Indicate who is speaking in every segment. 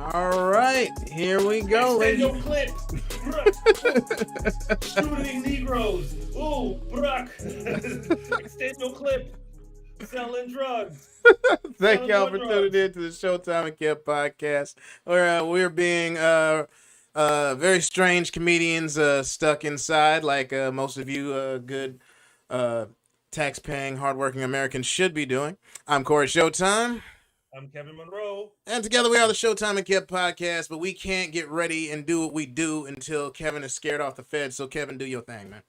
Speaker 1: All right, here we go,
Speaker 2: Extend
Speaker 1: ladies.
Speaker 2: your clip. Shooting Negroes. Ooh, Bruck. Extend your clip. Selling drugs.
Speaker 1: Thank
Speaker 2: Selling
Speaker 1: y'all
Speaker 2: more
Speaker 1: for tuning
Speaker 2: drugs.
Speaker 1: in to the Showtime and Kip podcast, where we're being very strange comedians stuck inside, like most of you good uh, tax-paying, hardworking Americans should be doing. I'm Corey Showtime.
Speaker 2: I'm Kevin Monroe.
Speaker 1: And together we are the Showtime and Kev podcast, but we can't get ready and do what we do until Kevin is scared off the feds. So, Kevin, do your thing, man.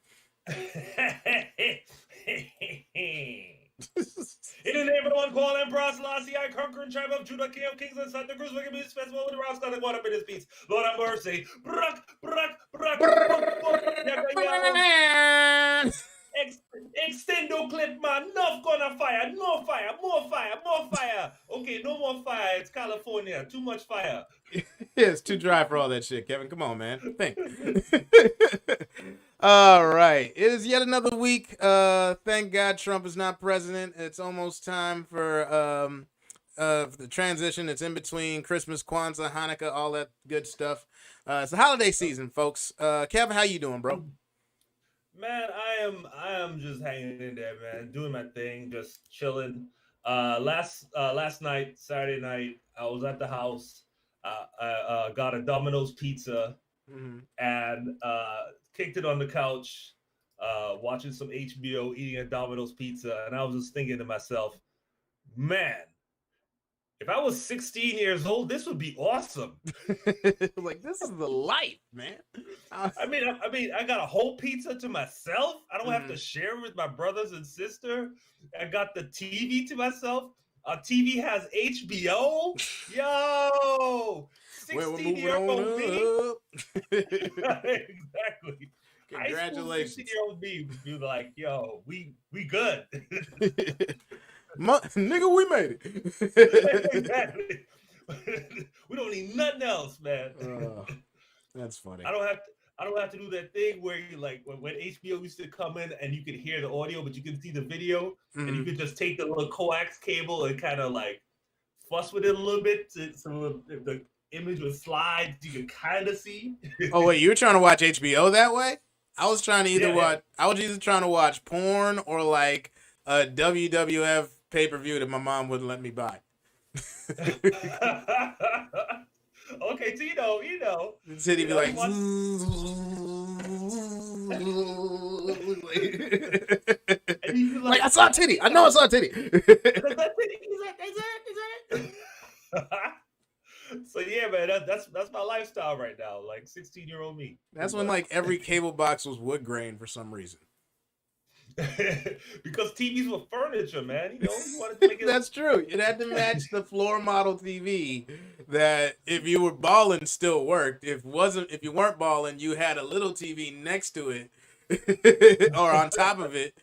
Speaker 2: In the name of the one called Emperor Selassie, I conquer and tribe of Judah, King of Kings and Santa Cruz, wicked beast festival with the rocks that water in his peace. Lord have mercy. Bruck, bruck, bruck, book, book, yaga, yaga. Extendo clip, man. Enough gonna fire. No fire. More fire. More fire. Okay, no more fire. It's California. Too much fire.
Speaker 1: Yeah, it's too dry for all that shit, Kevin. Come on, man. Think. All right. It is yet another week. Thank God Trump is not president. It's almost time for the transition. It's in between Christmas, Kwanzaa, Hanukkah, all that good stuff. It's the holiday season, folks. Kevin, how you doing, bro?
Speaker 2: Man, I am just hanging in there, man. Doing my thing, just chilling. Last night, Saturday night, I was at the house. I got a Domino's pizza
Speaker 1: Mm-hmm.
Speaker 2: and kicked it on the couch, watching some HBO, eating a Domino's pizza, and I was just thinking to myself, man, if I was 16 years old, this would be awesome.
Speaker 1: Like, this is the life, man.
Speaker 2: I got a whole pizza to myself. I don't have to
Speaker 1: Mhm.
Speaker 2: share with my brothers and sister. I got the TV to myself. TV has HBO. Yo,
Speaker 1: Well, we're
Speaker 2: 16
Speaker 1: moving
Speaker 2: year old me.
Speaker 1: on up.
Speaker 2: Exactly. High school
Speaker 1: Congratulations.
Speaker 2: 16-year-old me would be like, yo, we good.
Speaker 1: Nigga, we made it.
Speaker 2: Exactly. We don't need nothing else, man.
Speaker 1: That's funny.
Speaker 2: I don't have to do that thing where you like when HBO used to come in and you could hear the audio, but you can see the video, and you could just take the little coax cable and kind of like fuss with it a little bit so if the image would slide, you could kind of see.
Speaker 1: Oh wait, you were trying to watch HBO that way? I was trying to
Speaker 2: Yeah,
Speaker 1: I was either trying to watch porn or like a WWF pay per view that my mom wouldn't let me buy.
Speaker 2: yeah. Okay, so
Speaker 1: The city be
Speaker 2: you
Speaker 1: like,
Speaker 2: want and you be
Speaker 1: like
Speaker 2: like,
Speaker 1: I saw a titty. I know I saw a titty.
Speaker 2: that's it. So yeah, man, that's my lifestyle right now. Like 16-year-old me,
Speaker 1: That's
Speaker 2: pretty
Speaker 1: when
Speaker 2: much.
Speaker 1: like every cable box was wood grain for some reason.
Speaker 2: Because TVs were furniture, man. You wanted to make it.
Speaker 1: That's true. It had to match the floor model TV that if you were balling still worked. If you weren't balling, you had a little TV next to it or on top of it.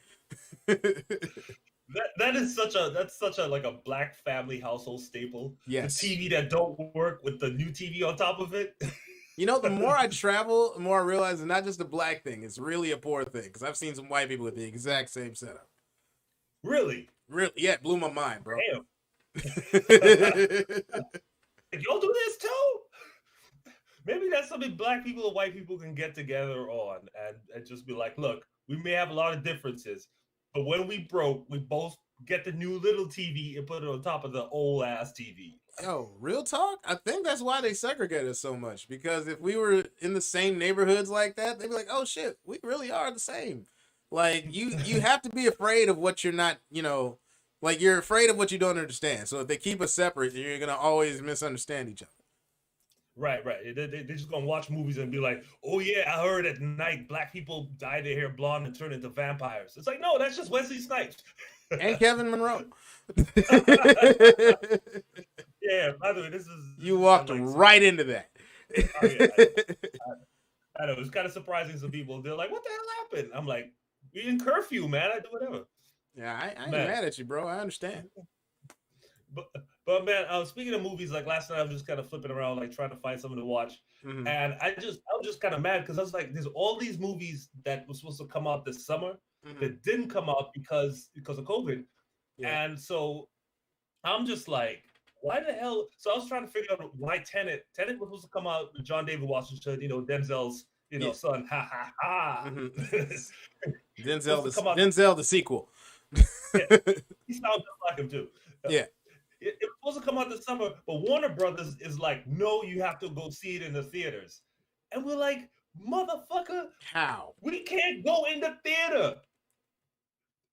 Speaker 2: That's such a like a black family household staple. The
Speaker 1: Yes.
Speaker 2: TV that don't work with the new TV on top of it.
Speaker 1: You know, the more I travel, the more I realize it's not just a black thing. It's really a poor thing. Because I've seen some white people with the exact same setup.
Speaker 2: Really?
Speaker 1: Really, yeah, it blew my mind, bro.
Speaker 2: Damn. Y'all do this too? Maybe that's something black people and white people can get together on and just be like, look, we may have a lot of differences, but when we broke, we both get the new little TV and put it on top of the old ass TV.
Speaker 1: Yo, real talk. I think that's why they segregate us so much. Because if we were in the same neighborhoods like that, they'd be like, "Oh shit, we really are the same." Like you have to be afraid of what you're not. Like you're afraid of what you don't understand. So if they keep us separate, you're gonna always misunderstand each other.
Speaker 2: Right, right. They're just gonna watch movies and be like, "Oh yeah, I heard at night black people dye their hair blonde and turn into vampires." It's like, no, that's just Wesley Snipes.
Speaker 1: And Kevin Monroe.
Speaker 2: Yeah, by the way, this is
Speaker 1: You walked
Speaker 2: like
Speaker 1: right into that.
Speaker 2: oh yeah, I know it's kind of surprising. Some people they're like, "What the hell happened?" I'm like, "We in curfew, man. I do whatever."
Speaker 1: Yeah, I ain't
Speaker 2: Man,
Speaker 1: mad at you, bro. I understand.
Speaker 2: but but man, speaking of movies, like last night I was just kind of flipping around, like trying to find something to watch,
Speaker 1: Hmm.
Speaker 2: and I was just kind of mad because I was like, "There's all these movies that were supposed to come out this summer
Speaker 1: Hmm.
Speaker 2: that didn't come out because of COVID,"
Speaker 1: Yeah.
Speaker 2: and so I'm just like, why the hell? So I was trying to figure out why Tenet was supposed to come out with John David Washington, Denzel's,
Speaker 1: Yeah.
Speaker 2: son. Ha ha ha.
Speaker 1: Hmm.
Speaker 2: Supposed to come out.
Speaker 1: Denzel the sequel.
Speaker 2: Yeah, he sounds just like him too.
Speaker 1: Yeah.
Speaker 2: It was supposed to come out this summer, but Warner Brothers is like, no, you have to go see it in the theaters. And we're like, motherfucker,
Speaker 1: How?
Speaker 2: we can't go in the theater.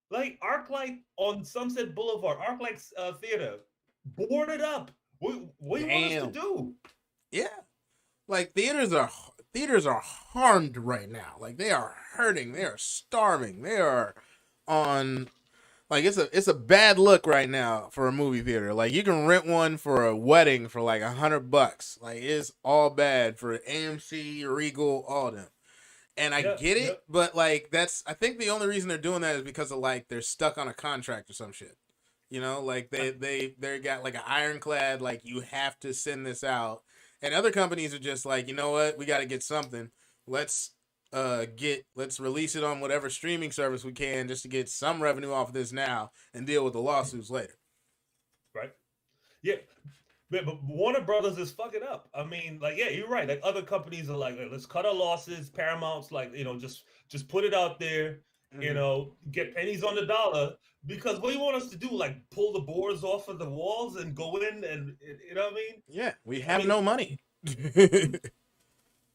Speaker 2: Like ArcLight on Sunset Boulevard, ArcLight Theater, boarded up. What do you want us to do?
Speaker 1: Yeah. Like theaters are harmed right now. Like they are hurting. They are starving. They are on like it's a bad look right now for a movie theater. Like you can rent one for a wedding for like $100. Like it's all bad for AMC, Regal, all them. And I get it, but like I think the only reason they're doing that is because of like they're stuck on a contract or some shit. Like they got like an ironclad, like you have to send this out. And other companies are just like, you know what, we got to get something. Let's release it on whatever streaming service we can just to get some revenue off of this now and deal with the lawsuits later.
Speaker 2: Right. Yeah. But Warner Brothers is fucking up. I mean, like, yeah, you're right. Like other companies are like, let's cut our losses. Paramount's like, just put it out there, get pennies on the dollar. Because what do you want us to do? Like pull the boards off of the walls and go in and, you know what I mean?
Speaker 1: Yeah, we have no money.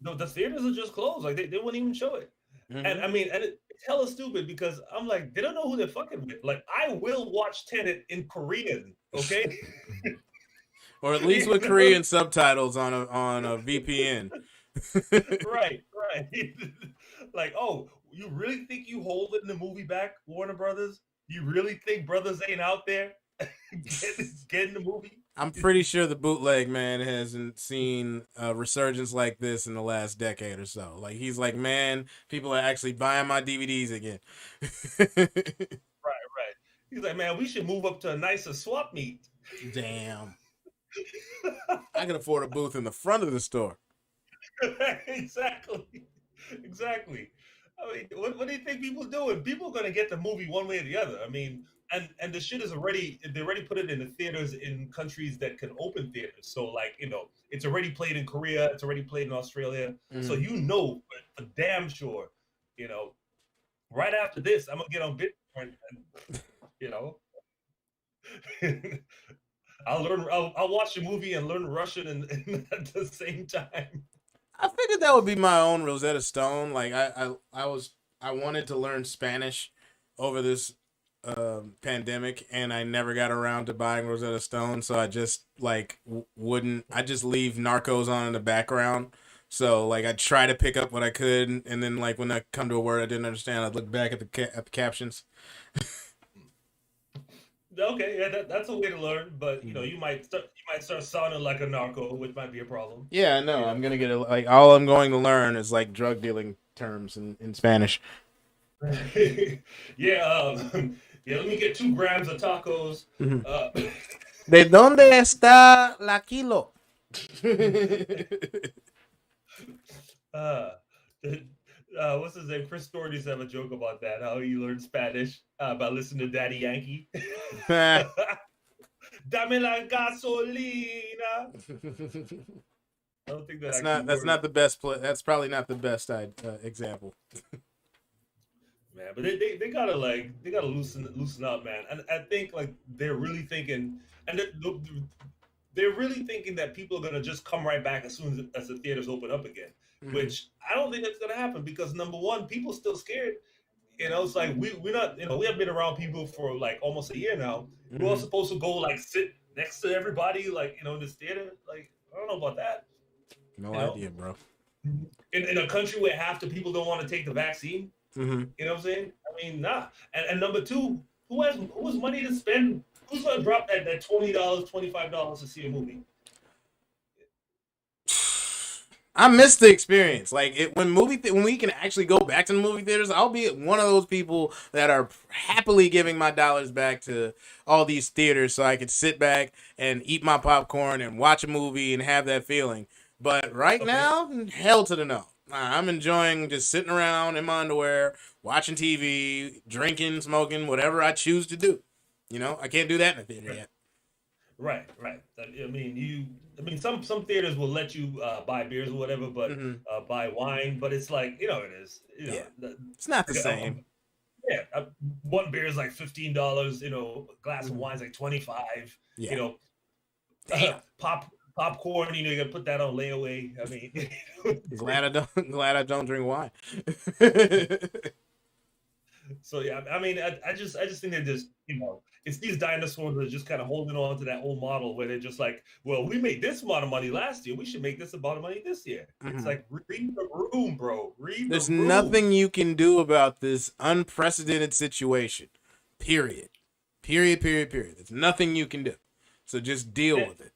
Speaker 2: No, the theaters are just closed. Like they wouldn't even show it. Mm-hmm. And I mean, and it's hella stupid because I'm like, they don't know who they're fucking with. Like I will watch Tenet in Korean, okay?
Speaker 1: Or at least with Korean subtitles on a VPN.
Speaker 2: Right. Like, oh, you really think you holding the movie back, Warner Brothers? You really think brothers ain't out there getting the movie?
Speaker 1: I'm pretty sure the bootleg man hasn't seen a resurgence like this in the last decade or so. Like he's like, man, people are actually buying my DVDs again.
Speaker 2: Right. He's like, man, we should move up to a nicer swap meet.
Speaker 1: Damn. I can afford a booth in the front of the store.
Speaker 2: Exactly. I mean, what do you think people are doing? People are going to get the movie one way or the other. I mean, and the shit is they already put it in the theaters in countries that can open theaters. So like, it's already played in Korea. It's already played in Australia. Mm-hmm. So for damn sure, right after this, I'm going to get on Bitcoin and I'll watch the movie and learn Russian and at the same time.
Speaker 1: I figured that would be my own Rosetta Stone. Like I wanted to learn Spanish over this pandemic, and I never got around to buying Rosetta Stone. So I just like wouldn't. I just leave Narcos on in the background. So like I try to pick up what I could, and then like when I come to a word I didn't understand, I'd look back at the captions.
Speaker 2: Okay, yeah, that's a way to learn, but you might start sounding like a narco, which might be a problem.
Speaker 1: Yeah, no, I'm gonna get like all I'm going to learn is like drug dealing terms in Spanish.
Speaker 2: Yeah, let me get 2 grams of tacos.
Speaker 1: Mm-hmm. ¿De dónde está la kilo?
Speaker 2: What's his name? Chris Storr used to have a joke about that. How he learned Spanish by listening to Daddy Yankee. Dame la gasolina. I don't think that's
Speaker 1: not the best play. That's probably not the best example.
Speaker 2: Man, but they gotta loosen up, man. And I think like they're really thinking, and they're really thinking that people are gonna just come right back as soon as the theaters open up again. Mm-hmm. Which I don't think that's gonna happen because number one, people still scared. It's like we're not, we have been around people for like almost a year now. Mm-hmm. We're all supposed to go like sit next to everybody, like in this theater. Like I don't know about that.
Speaker 1: No idea, bro.
Speaker 2: In a country where half the people don't want to take the vaccine.
Speaker 1: Mm-hmm.
Speaker 2: You know what I'm saying? I mean, nah. And number two, who has money to spend? Who's gonna drop that $20, $25 to see a movie?
Speaker 1: I miss the experience. Like when we can actually go back to the movie theaters, I'll be one of those people that are happily giving my dollars back to all these theaters so I could sit back and eat my popcorn and watch a movie and have that feeling. But right now, hell to the no. I'm enjoying just sitting around in my underwear, watching TV, drinking, smoking, whatever I choose to do. I can't do that in the theater yet.
Speaker 2: Right, right. I mean, some theaters will let you buy beers or whatever, but
Speaker 1: Hmm.
Speaker 2: buy wine. But it's like it is.
Speaker 1: Yeah, it's not the
Speaker 2: Like
Speaker 1: same.
Speaker 2: yeah, one beer is like $15. A glass of
Speaker 1: Hmm.
Speaker 2: wine's like 25. You
Speaker 1: Yeah,
Speaker 2: know,
Speaker 1: damn.
Speaker 2: popcorn. You got to put that on layaway. I mean,
Speaker 1: Glad I don't. Glad I don't drink wine.
Speaker 2: so yeah. I mean, I just think they're just it's these dinosaurs that are just kind of holding on to that old model where they're just like, well, we made this amount of money last year. We should make this amount of money this year. It's
Speaker 1: Mhm.
Speaker 2: like read the room, bro. Read the
Speaker 1: There's
Speaker 2: room.
Speaker 1: nothing you can do about this unprecedented situation. Period. Period. Period. Period. There's nothing you can do. So just deal
Speaker 2: Yeah,
Speaker 1: with it.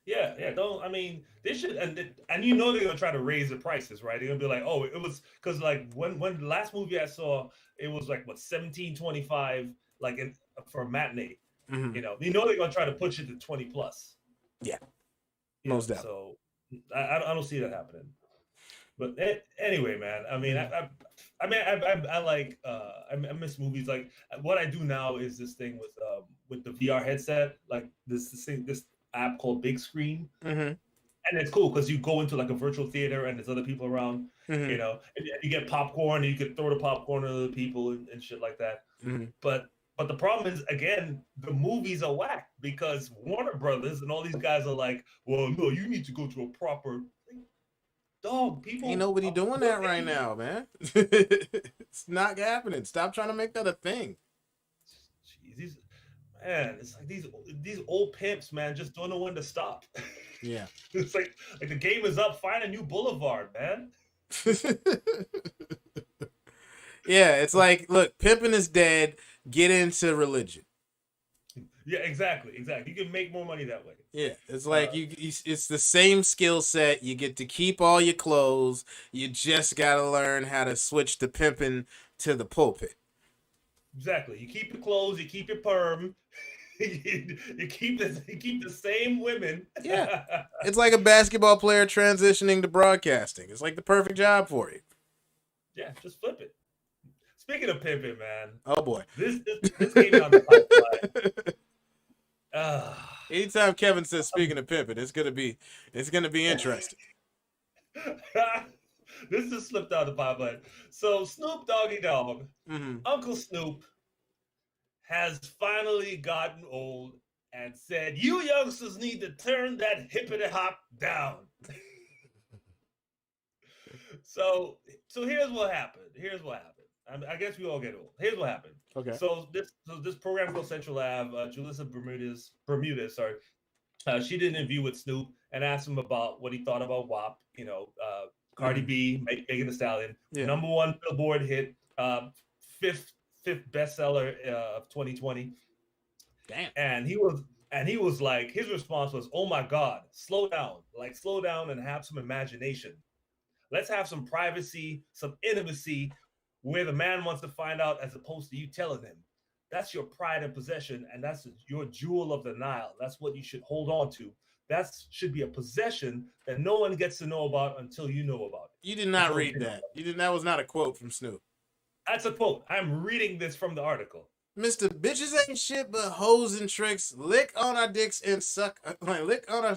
Speaker 2: yeah. Don't. I mean, they should, and they're gonna try to raise the prices, right? They're gonna be like, oh, it was because like when the last movie I saw, it was like what 17.25 like for a matinee.
Speaker 1: Hmm.
Speaker 2: They're gonna try to push it to 20 plus.
Speaker 1: Yeah, most definitely.
Speaker 2: So I don't see that happening. But anyway, man. I mean,
Speaker 1: Mhm.
Speaker 2: I like I miss movies. Like what I do now is this thing with the VR headset, like this app called Big Screen,
Speaker 1: Hmm.
Speaker 2: and it's cool because you go into like a virtual theater and there's other people around,
Speaker 1: Hmm.
Speaker 2: and you get popcorn and you can throw the popcorn at other people and shit like that.
Speaker 1: Hmm.
Speaker 2: But the problem is, again, the movies are whack because Warner Brothers and all these guys are like, well, no, you need to go to a proper dog.
Speaker 1: Ain't
Speaker 2: People
Speaker 1: nobody
Speaker 2: are
Speaker 1: doing that right
Speaker 2: putting,
Speaker 1: now, man. It's not happening. Stop trying to make that a thing.
Speaker 2: jeez, man, it's like these old pimps, man, just don't know when to stop.
Speaker 1: Yeah.
Speaker 2: It's like the game is up. Find a new boulevard, man.
Speaker 1: Yeah, it's like, look, pimping is dead. Get into religion.
Speaker 2: Yeah, exactly, exactly. You can make more money that way.
Speaker 1: Yeah, it's like
Speaker 2: Uh,
Speaker 1: it's the same skill set. You get to keep all your clothes. You just gotta learn how to switch the pimping to the pulpit.
Speaker 2: exactly. You keep your clothes. You keep your perm. You keep the same women.
Speaker 1: Yeah, it's like a basketball player transitioning to broadcasting. It's like the perfect job for you.
Speaker 2: Yeah, just flip it. Speaking of pimping, man,
Speaker 1: Oh boy.
Speaker 2: this came down the pipeline. Uh,
Speaker 1: Anytime Kevin says speaking of pimping, it's gonna be interesting.
Speaker 2: this just slipped out the pipeline. So Snoop Doggy Dogg,
Speaker 1: Hmm.
Speaker 2: Uncle Snoop, has finally gotten old and said, "You youngsters need to turn that hippity hop down." So here's what happened. Here's what happened. I guess we all get old. Here's what happened.
Speaker 1: Okay.
Speaker 2: So this program called Central Ave, Julissa Bermudez, sorry, she did an interview with Snoop and asked him about what he thought about WAP. Cardi
Speaker 1: Hmm.
Speaker 2: B, Megan Thee Stallion,
Speaker 1: Yeah.
Speaker 2: #1 Billboard hit, fifth fifth bestseller of 2020,
Speaker 1: Damn.
Speaker 2: and he was like, his response was, "Oh my God, slow down and have some imagination. Let's have some privacy, some intimacy, where the man wants to find out as opposed to you telling him. That's your pride and possession, and that's your jewel of the Nile. That's what you should hold on to. That should be a possession that no one gets to know about until you know about it."
Speaker 1: You did
Speaker 2: That's
Speaker 1: not
Speaker 2: what
Speaker 1: read that. You did. That was not a quote from Snoop.
Speaker 2: that's a quote. I'm reading this from the article.
Speaker 1: Mister, bitches ain't shit but hoes and tricks. Lick on our dicks and suck. Like lick on our,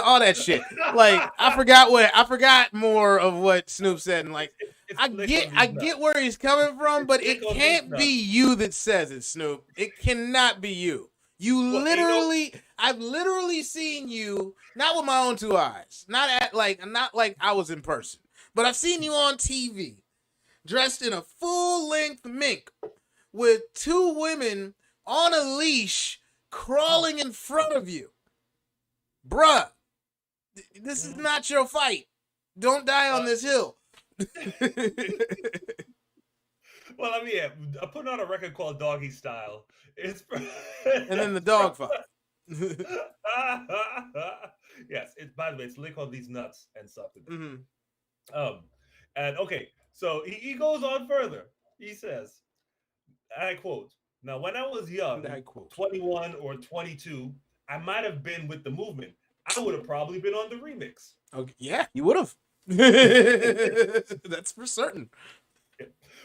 Speaker 1: all that shit. Like I forgot more of what Snoop said, and like
Speaker 2: It's
Speaker 1: I
Speaker 2: lick
Speaker 1: get
Speaker 2: on
Speaker 1: I
Speaker 2: these nuts.
Speaker 1: get where he's coming from,
Speaker 2: It's
Speaker 1: but
Speaker 2: lick
Speaker 1: it
Speaker 2: on these
Speaker 1: can't be
Speaker 2: nuts.
Speaker 1: you that says it, Snoop. It cannot be you.
Speaker 2: Well, ain't no.
Speaker 1: I've literally seen you, not with my own two eyes, not like I was in person, but I've seen you on TV, dressed in a full length mink with two women on a leash crawling in front of you. Bruh, this is
Speaker 2: Mhm.
Speaker 1: not your fight. Don't die on
Speaker 2: Uh,
Speaker 1: this hill.
Speaker 2: well, I mean, yeah, I put on a record called Doggy Style. It's
Speaker 1: And then the dog fight.
Speaker 2: yes. It's, by the way, it's lick on these nuts and suck it.
Speaker 1: Hmm.
Speaker 2: Um, and okay, so he goes on further. He says, I quote, "Now, when I was young,
Speaker 1: I quote.
Speaker 2: 21 or 22, I might have been with the movement. I would have probably been on the remix.
Speaker 1: Okay, yeah, you would have. That's for certain.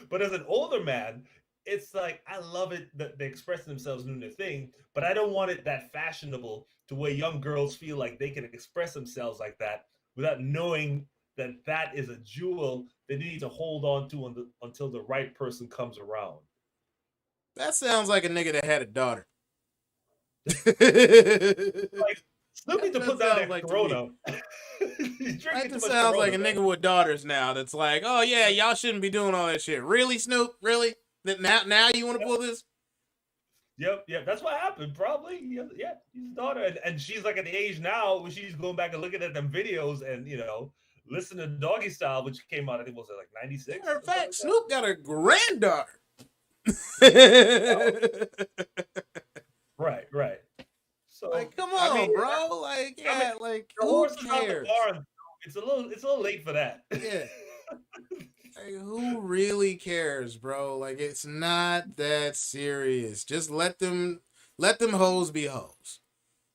Speaker 2: But as an older man, it's like I love it that they express themselves doing their thing, but I don't want it that fashionable to where young girls feel like they can express themselves like that without knowing that that is a jewel that they need to hold on to until the right person comes around.
Speaker 1: That sounds like a nigga that had a daughter. that
Speaker 2: Like Snoop needs to put down
Speaker 1: sounds
Speaker 2: that
Speaker 1: like to me.
Speaker 2: Corona. He's
Speaker 1: That
Speaker 2: drinking too
Speaker 1: just
Speaker 2: much
Speaker 1: sounds like
Speaker 2: Corona,
Speaker 1: a
Speaker 2: man.
Speaker 1: nigga with daughters now. That's like, oh yeah, y'all shouldn't be doing all that shit. Really, Snoop? Really? That now you want to pull this?
Speaker 2: Yep. That's what happened. Probably. Yeah. He's his daughter, and she's like at the age now where she's going back and looking at them videos and listen to Doggy Style, which came out I think was it like '96
Speaker 1: Matter of
Speaker 2: or something
Speaker 1: fact,
Speaker 2: like that.
Speaker 1: Snoop got a granddaughter.
Speaker 2: Oh, right. So
Speaker 1: Like, come
Speaker 2: I mean,
Speaker 1: on, bro. Like,
Speaker 2: I mean,
Speaker 1: yeah, like,
Speaker 2: the
Speaker 1: who
Speaker 2: horse is out the
Speaker 1: cares?
Speaker 2: barn. It's a little late for that.
Speaker 1: Yeah. Like, who really cares, bro? Like, it's not that serious. Just let them hoes be hoes.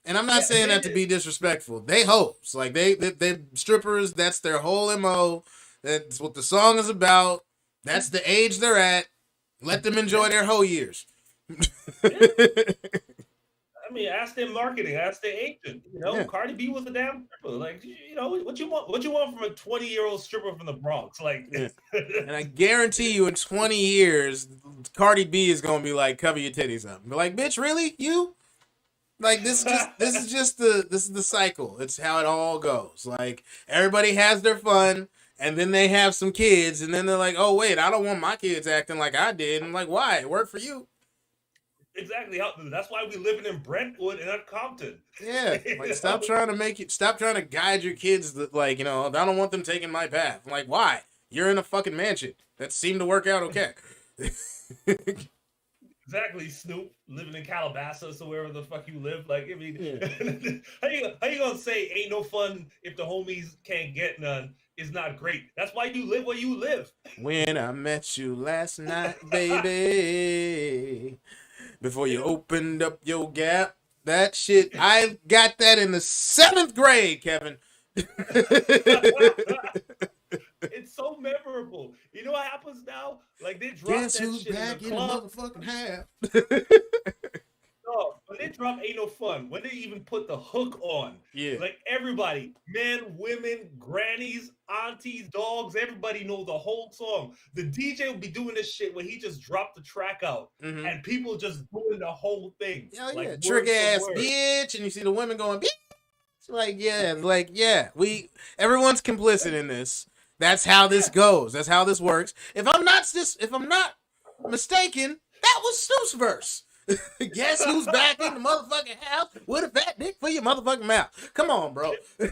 Speaker 1: And I'm not
Speaker 2: Yeah,
Speaker 1: saying that to be disrespectful. They hoes. Like they strippers, that's their whole MO. That's what the song is about. That's the age they're at. Let them enjoy
Speaker 2: yeah,
Speaker 1: their hoe years.
Speaker 2: yeah. I mean, ask their marketing, ask their agent.
Speaker 1: Yeah.
Speaker 2: Cardi B was a damn stripper. Like, what you want? What you want from a 20-year-old stripper from the Bronx? Like,
Speaker 1: Yeah. And I guarantee you in 20 years, Cardi B is gonna be like, cover your titties up. Be like, bitch, really? You? Like this is the cycle. It's how it all goes. Like everybody has their fun, and then they have some kids, and then they're like, "Oh wait, I don't want my kids acting like I did." And I'm like, "Why? It worked for you."
Speaker 2: exactly. That's why we living in Brentwood and not Compton.
Speaker 1: Yeah, like stop trying to stop trying to guide your kids. That like I don't want them taking my path. I'm like, why? You're in a fucking mansion that seemed to work out okay.
Speaker 2: Exactly, Snoop living in Calabasas or wherever the fuck you live. Like, I
Speaker 1: Yeah.
Speaker 2: mean, how you gonna say ain't no fun if the homies can't get none? Is not great. That's why you live where you live.
Speaker 1: When I met you last night, baby. Before you opened up your gap. That shit, I got that in the 7th grade, Kevin.
Speaker 2: It's so memorable. You know what happens now? Like they drop
Speaker 1: Guess
Speaker 2: that
Speaker 1: who's
Speaker 2: shit in the
Speaker 1: back in the
Speaker 2: club.
Speaker 1: motherfucking half?
Speaker 2: No, when they drop Ain't No Fun, when they even put the hook on,
Speaker 1: Yeah.
Speaker 2: like everybody, men, women, grannies, aunties, dogs, everybody know the whole song. The DJ will be doing this shit when he just dropped the track out
Speaker 1: Mm-hmm.
Speaker 2: and people just doing the whole thing.
Speaker 1: Hell
Speaker 2: Like
Speaker 1: yeah. Trick
Speaker 2: word for
Speaker 1: ass
Speaker 2: word.
Speaker 1: bitch. And you see the women going, bitch. Like, yeah. Everyone's complicit in this. That's how this goes. That's how this works. If I'm not mistaken, that was Snoop's verse. Guess who's back in the motherfucking house with a fat dick for your motherfucking mouth? Come on, bro.
Speaker 2: Yeah.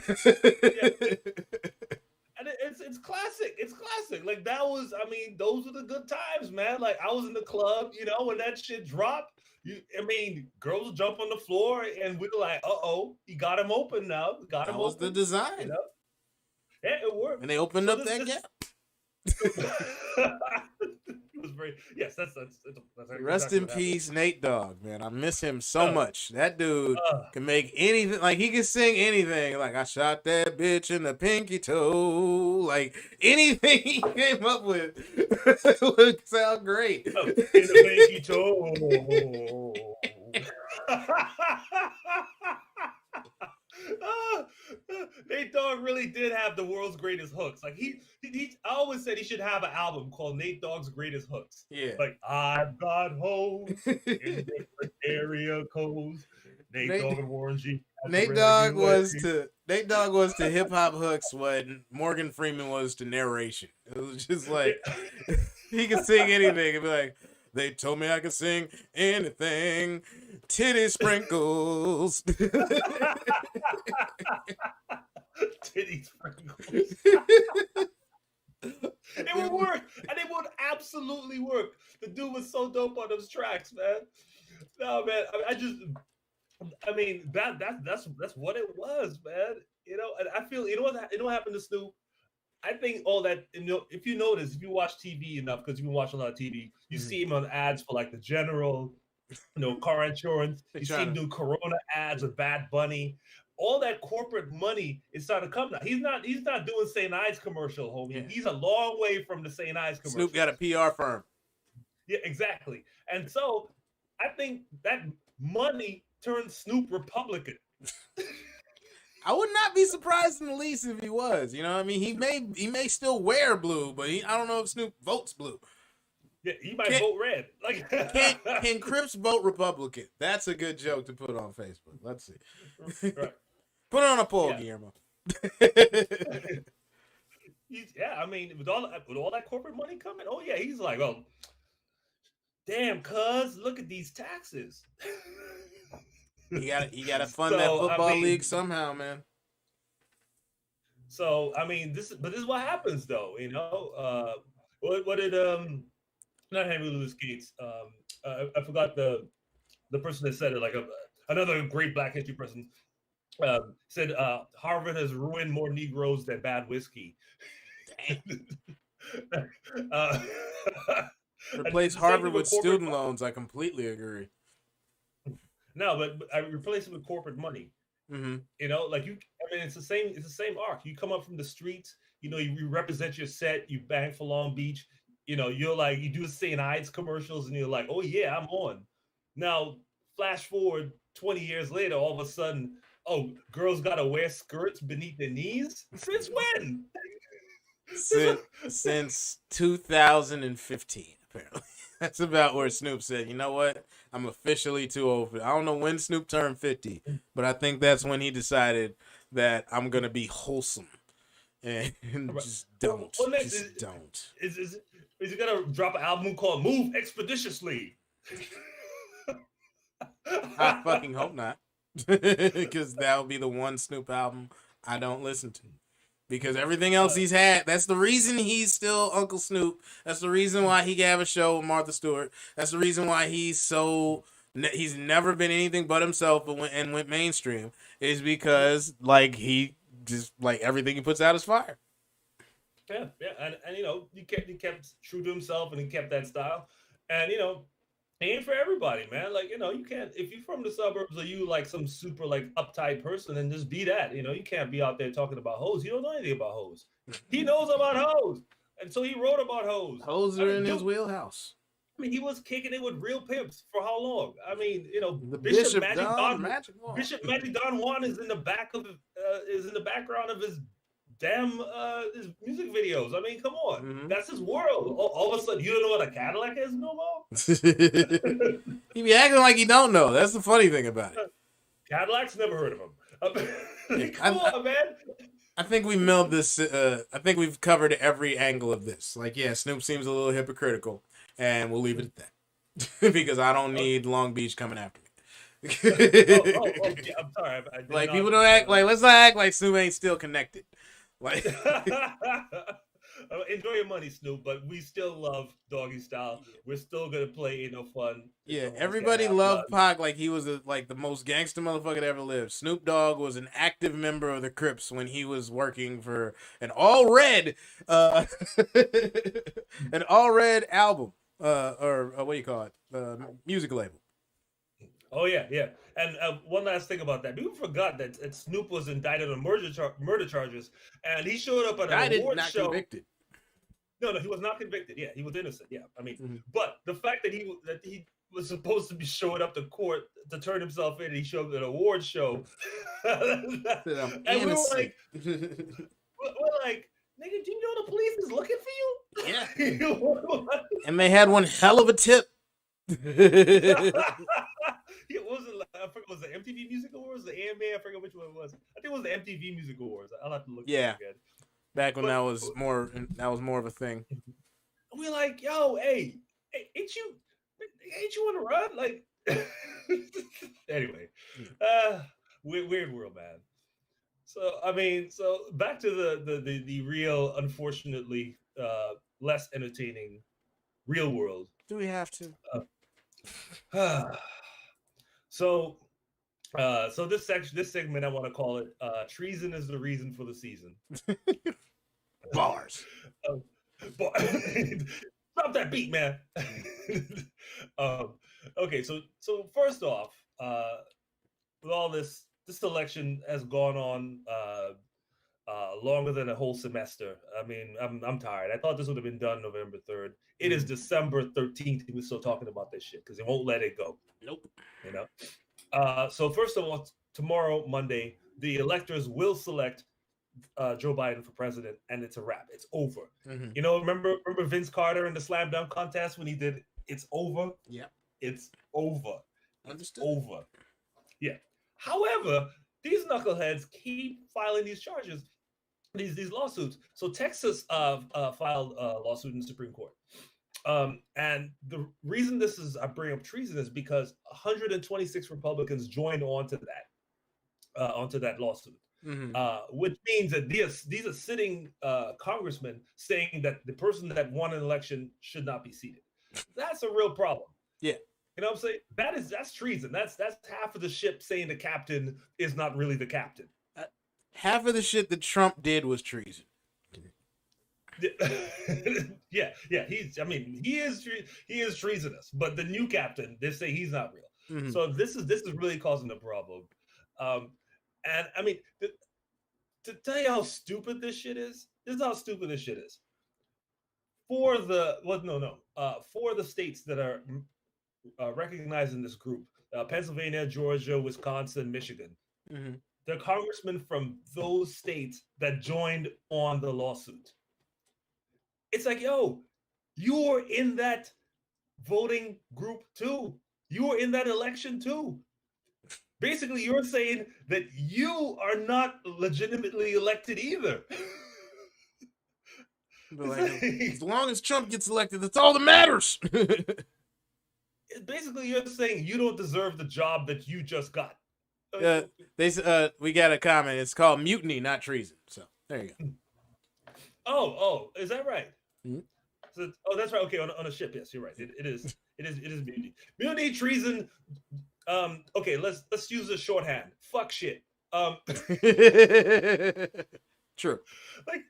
Speaker 2: And it's classic. It's classic. Like that was, I mean, those were the good times, man. Like I was in the club, when that shit dropped. Girls would jump on the floor and we were like, "Uh-oh, he got him open now. Got
Speaker 1: That
Speaker 2: him
Speaker 1: was the
Speaker 2: open."
Speaker 1: design.
Speaker 2: Yeah, it worked.
Speaker 1: And they opened
Speaker 2: So
Speaker 1: up that gap.
Speaker 2: It was very yes. That's
Speaker 1: Rest
Speaker 2: exactly
Speaker 1: in
Speaker 2: what happened.
Speaker 1: peace, Nate Dogg, man. I miss him so
Speaker 2: Uh,
Speaker 1: much. That dude
Speaker 2: uh,
Speaker 1: can make anything. Like he can sing anything. Like I shot that bitch in the pinky toe. Like anything he came up with would sound great.
Speaker 2: in the pinky toe. Ah, Nate Dogg really did have the world's greatest hooks. Like I always said he should have an album called Nate Dogg's Greatest Hooks.
Speaker 1: Yeah.
Speaker 2: Like I've got hoes in different area codes. Nate Dogg and Warren G.
Speaker 1: Nate Dogg was to hip hop hooks what Morgan Freeman was to narration. It was just like he could sing anything and be like, they told me I could sing anything. Titty sprinkles.
Speaker 2: Titty sprinkles. It would work, and it would absolutely work. The dude was so dope on those tracks, man. No, man, I mean that's what it was, man. And I feel what happened to Snoop. I think all that if you notice, if you watch TV enough, because you've been watching a lot of TV, you see him on ads for like the General, car insurance. You see him do Corona ads with Bad Bunny. All that corporate money is starting to come now. He's not doing St. Ives commercial, homie. Yeah. He's a long way from the St. Ives commercial.
Speaker 1: Snoop got a PR firm.
Speaker 2: Yeah, exactly. And so I think that money turned Snoop Republican.
Speaker 1: I would not be surprised in the least if he was. You know, I mean, he may still wear blue, but I don't know if Snoop votes blue.
Speaker 2: Yeah, he might
Speaker 1: Can
Speaker 2: vote red. Like,
Speaker 1: can Crips vote Republican? That's a good joke to put on Facebook. Let's see.
Speaker 2: right?
Speaker 1: Put it on a poll,
Speaker 2: Yeah,
Speaker 1: Guillermo.
Speaker 2: yeah. I mean, with all that corporate money coming, oh yeah, he's like, oh, damn, cuz, look at these taxes.
Speaker 1: You gotta fund that
Speaker 2: So I
Speaker 1: football league
Speaker 2: mean,
Speaker 1: somehow, man.
Speaker 2: this is what happens though. What did not Henry Louis Gates. I forgot the person that said it. Like another great Black history person said, Harvard has ruined more Negroes than bad whiskey. uh, and
Speaker 1: Replace
Speaker 2: it's the same
Speaker 1: Harvard
Speaker 2: thing
Speaker 1: with
Speaker 2: with corporate.
Speaker 1: student loans. I completely agree.
Speaker 2: No, but I replace it with corporate money.
Speaker 1: Mm-hmm.
Speaker 2: Like I mean, it's the same. It's the same arc. You come up from the streets. You represent your set. You bang for Long Beach. You're like you do St. Ides commercials, and you're like, oh yeah, I'm on. Now, flash forward 20 years later, all of a sudden, oh, girls gotta wear skirts beneath their knees. Since when?
Speaker 1: Since 2015, apparently. That's about where Snoop said, you know what? I'm officially too old for it. I don't know when Snoop turned 50, but I think that's when he decided that I'm going to be wholesome. And just don't. Just don't.
Speaker 2: Is he going to drop an album called Move Expeditiously?
Speaker 1: I fucking hope not. Because that would be the one Snoop album I don't listen to. Because everything else he's had, that's the reason he's still Uncle Snoop. That's the reason why he gave a show with Martha Stewart. That's the reason why he's never been anything but himself and went mainstream. Is because he just everything he puts out is fire.
Speaker 2: Yeah, and he kept true to himself and he kept that style, and it ain't for everybody, man. Like, you can't, if you're from the suburbs or you like some super uptight person, then just be that. You can't be out there talking about hoes. You don't know anything about hoes. He knows about hoes. And so he wrote about hoes.
Speaker 1: Hoes are in his wheelhouse.
Speaker 2: I mean, he was kicking it with real pimps for how long? I mean,
Speaker 1: the Bishop
Speaker 2: Magic Don Juan is in the background of his damn his music videos. I mean, come on. Mm-hmm. That's his world. All of a sudden, you don't know what a Cadillac is no more?
Speaker 1: He be acting like he don't know. That's the funny thing about it.
Speaker 2: Cadillacs, never heard of him. Come on, man.
Speaker 1: I think we milled this. I think we've covered every angle of this. Snoop seems a little hypocritical, and we'll leave it at that. Because I don't need Long Beach coming after me.
Speaker 2: Yeah, I'm sorry.
Speaker 1: People don't act let's not act like Snoop ain't still connected.
Speaker 2: Enjoy your money, Snoop, but we still love Doggy Style. We're still gonna play Ain't No Fun.
Speaker 1: Yeah, everybody loved Pac like he was the most gangster motherfucker that ever lived. Snoop Dogg was an active member of the Crips when he was working for an all red album, or what do you call it, music label.
Speaker 2: Oh yeah. And one last thing about that, people forgot that Snoop was indicted on murder charges, and he showed up at an awards show.
Speaker 1: Convicted.
Speaker 2: No, he was not convicted. Yeah, he was innocent. Yeah, I mean, but the fact that he was supposed to be showing up to court to turn himself in, and he showed up at an awards show, and we were like, nigga, do you know the police is looking for you?
Speaker 1: Yeah. And they had one hell of a tip.
Speaker 2: It wasn't. I forget. Was the MTV Music Awards, the AMA? I forget which one it was. I think it was the MTV Music Awards. I'll have to look.
Speaker 1: Yeah. Again. Back when that was more of a thing.
Speaker 2: We're like, yo, hey, ain't you on the run? Like, anyway, weird world, man. So I mean, back to the real, unfortunately, less entertaining real world.
Speaker 1: Do we have to?
Speaker 2: So this segment, I want to call it "Treason is the Reason for the Season."
Speaker 1: Bars.
Speaker 2: Drop that beat, man. Okay, so first off, with all this election has gone on longer than a whole semester. I mean, I'm tired. I thought this would have been done November 3rd. It is December 13th. We're still talking about this shit because they won't let it go.
Speaker 1: Nope.
Speaker 2: You know. So first of all, tomorrow, Monday, the electors will select Joe Biden for president, and it's a wrap. It's over. You know, remember Vince Carter in the slam dunk contest when he did "It's over"?
Speaker 1: Yeah,
Speaker 2: it's over.
Speaker 1: Understood.
Speaker 2: It's over. Yeah. However, these knuckleheads keep filing these charges, these lawsuits. So Texas filed a lawsuit in the Supreme Court. And the reason I bring up treason is because 126 Republicans joined onto that lawsuit. Which means that these are sitting congressmen saying that the person that won an election should not be seated. That's a real problem.
Speaker 1: Yeah.
Speaker 2: You know what I'm saying? That's treason. That's half of the ship saying the captain is not really the captain.
Speaker 1: Half of the shit that Trump did was treason.
Speaker 2: yeah. He is treasonous, but the new captain, they say he's not real. So this is really causing a problem. And I mean, to tell you how stupid this shit is, this is how stupid this shit is. For the states that are recognized in this group, Pennsylvania, Georgia, Wisconsin, Michigan, the congressmen from those states that joined on the lawsuit. It's like, yo, you were in that voting group too. You were in that election too. Basically, you're saying that you are not legitimately elected either.
Speaker 1: As long as Trump gets elected, that's all that matters.
Speaker 2: Basically, you're saying you don't deserve the job that you just got.
Speaker 1: We got a comment. It's called mutiny, not treason. So there you go.
Speaker 2: Oh, is that right? So, that's right. Okay, on a ship, yes, you're right. It is mutiny. Mutiny, treason. Okay, let's use a shorthand. Fuck shit.
Speaker 1: True.
Speaker 2: Like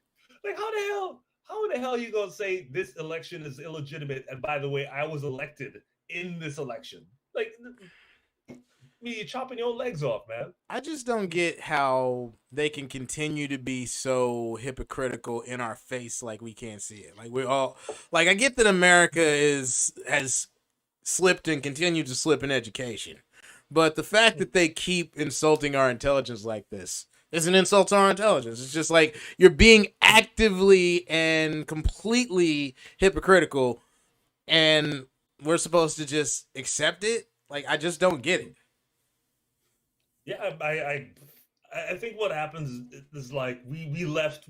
Speaker 2: how the hell are you gonna say this election is illegitimate? And by the way, I was elected in this election. Like, you're chopping your own legs off, man.
Speaker 1: I just don't get how they can continue to be so hypocritical in our face, like we can't see it. Like we're all like, I get that America has slipped and continued to slip in education, but the fact that they keep insulting our intelligence like this is an insult to our intelligence. It's just like you're being actively and completely hypocritical, and we're supposed to just accept it. Like, I just don't get it.
Speaker 2: Yeah, I think what happens is like we left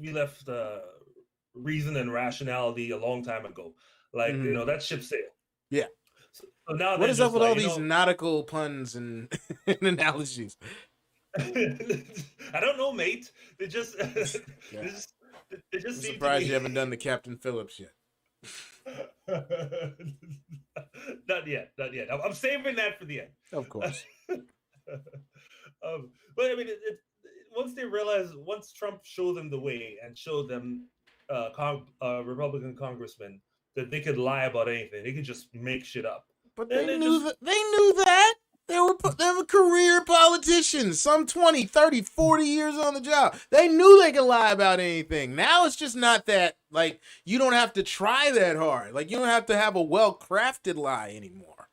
Speaker 2: reason and rationality a long time ago. Like, you know, that ship sailed.
Speaker 1: Yeah.
Speaker 2: So now
Speaker 1: what is up with all these nautical puns and analogies?
Speaker 2: I don't know, mate. They just
Speaker 1: yeah.
Speaker 2: they just
Speaker 1: I'm surprised you haven't done the Captain Phillips yet.
Speaker 2: Not yet. I'm saving that for the end.
Speaker 1: Of course.
Speaker 2: But I mean, once Trump showed them the way and showed them Republican congressmen that they could lie about anything, they could just make shit up.
Speaker 1: But they knew that. They were career politicians, some 20, 30, 40 years on the job. They knew they could lie about anything. Now it's just not that, like, you don't have to try that hard. Like, you don't have to have a well-crafted lie anymore.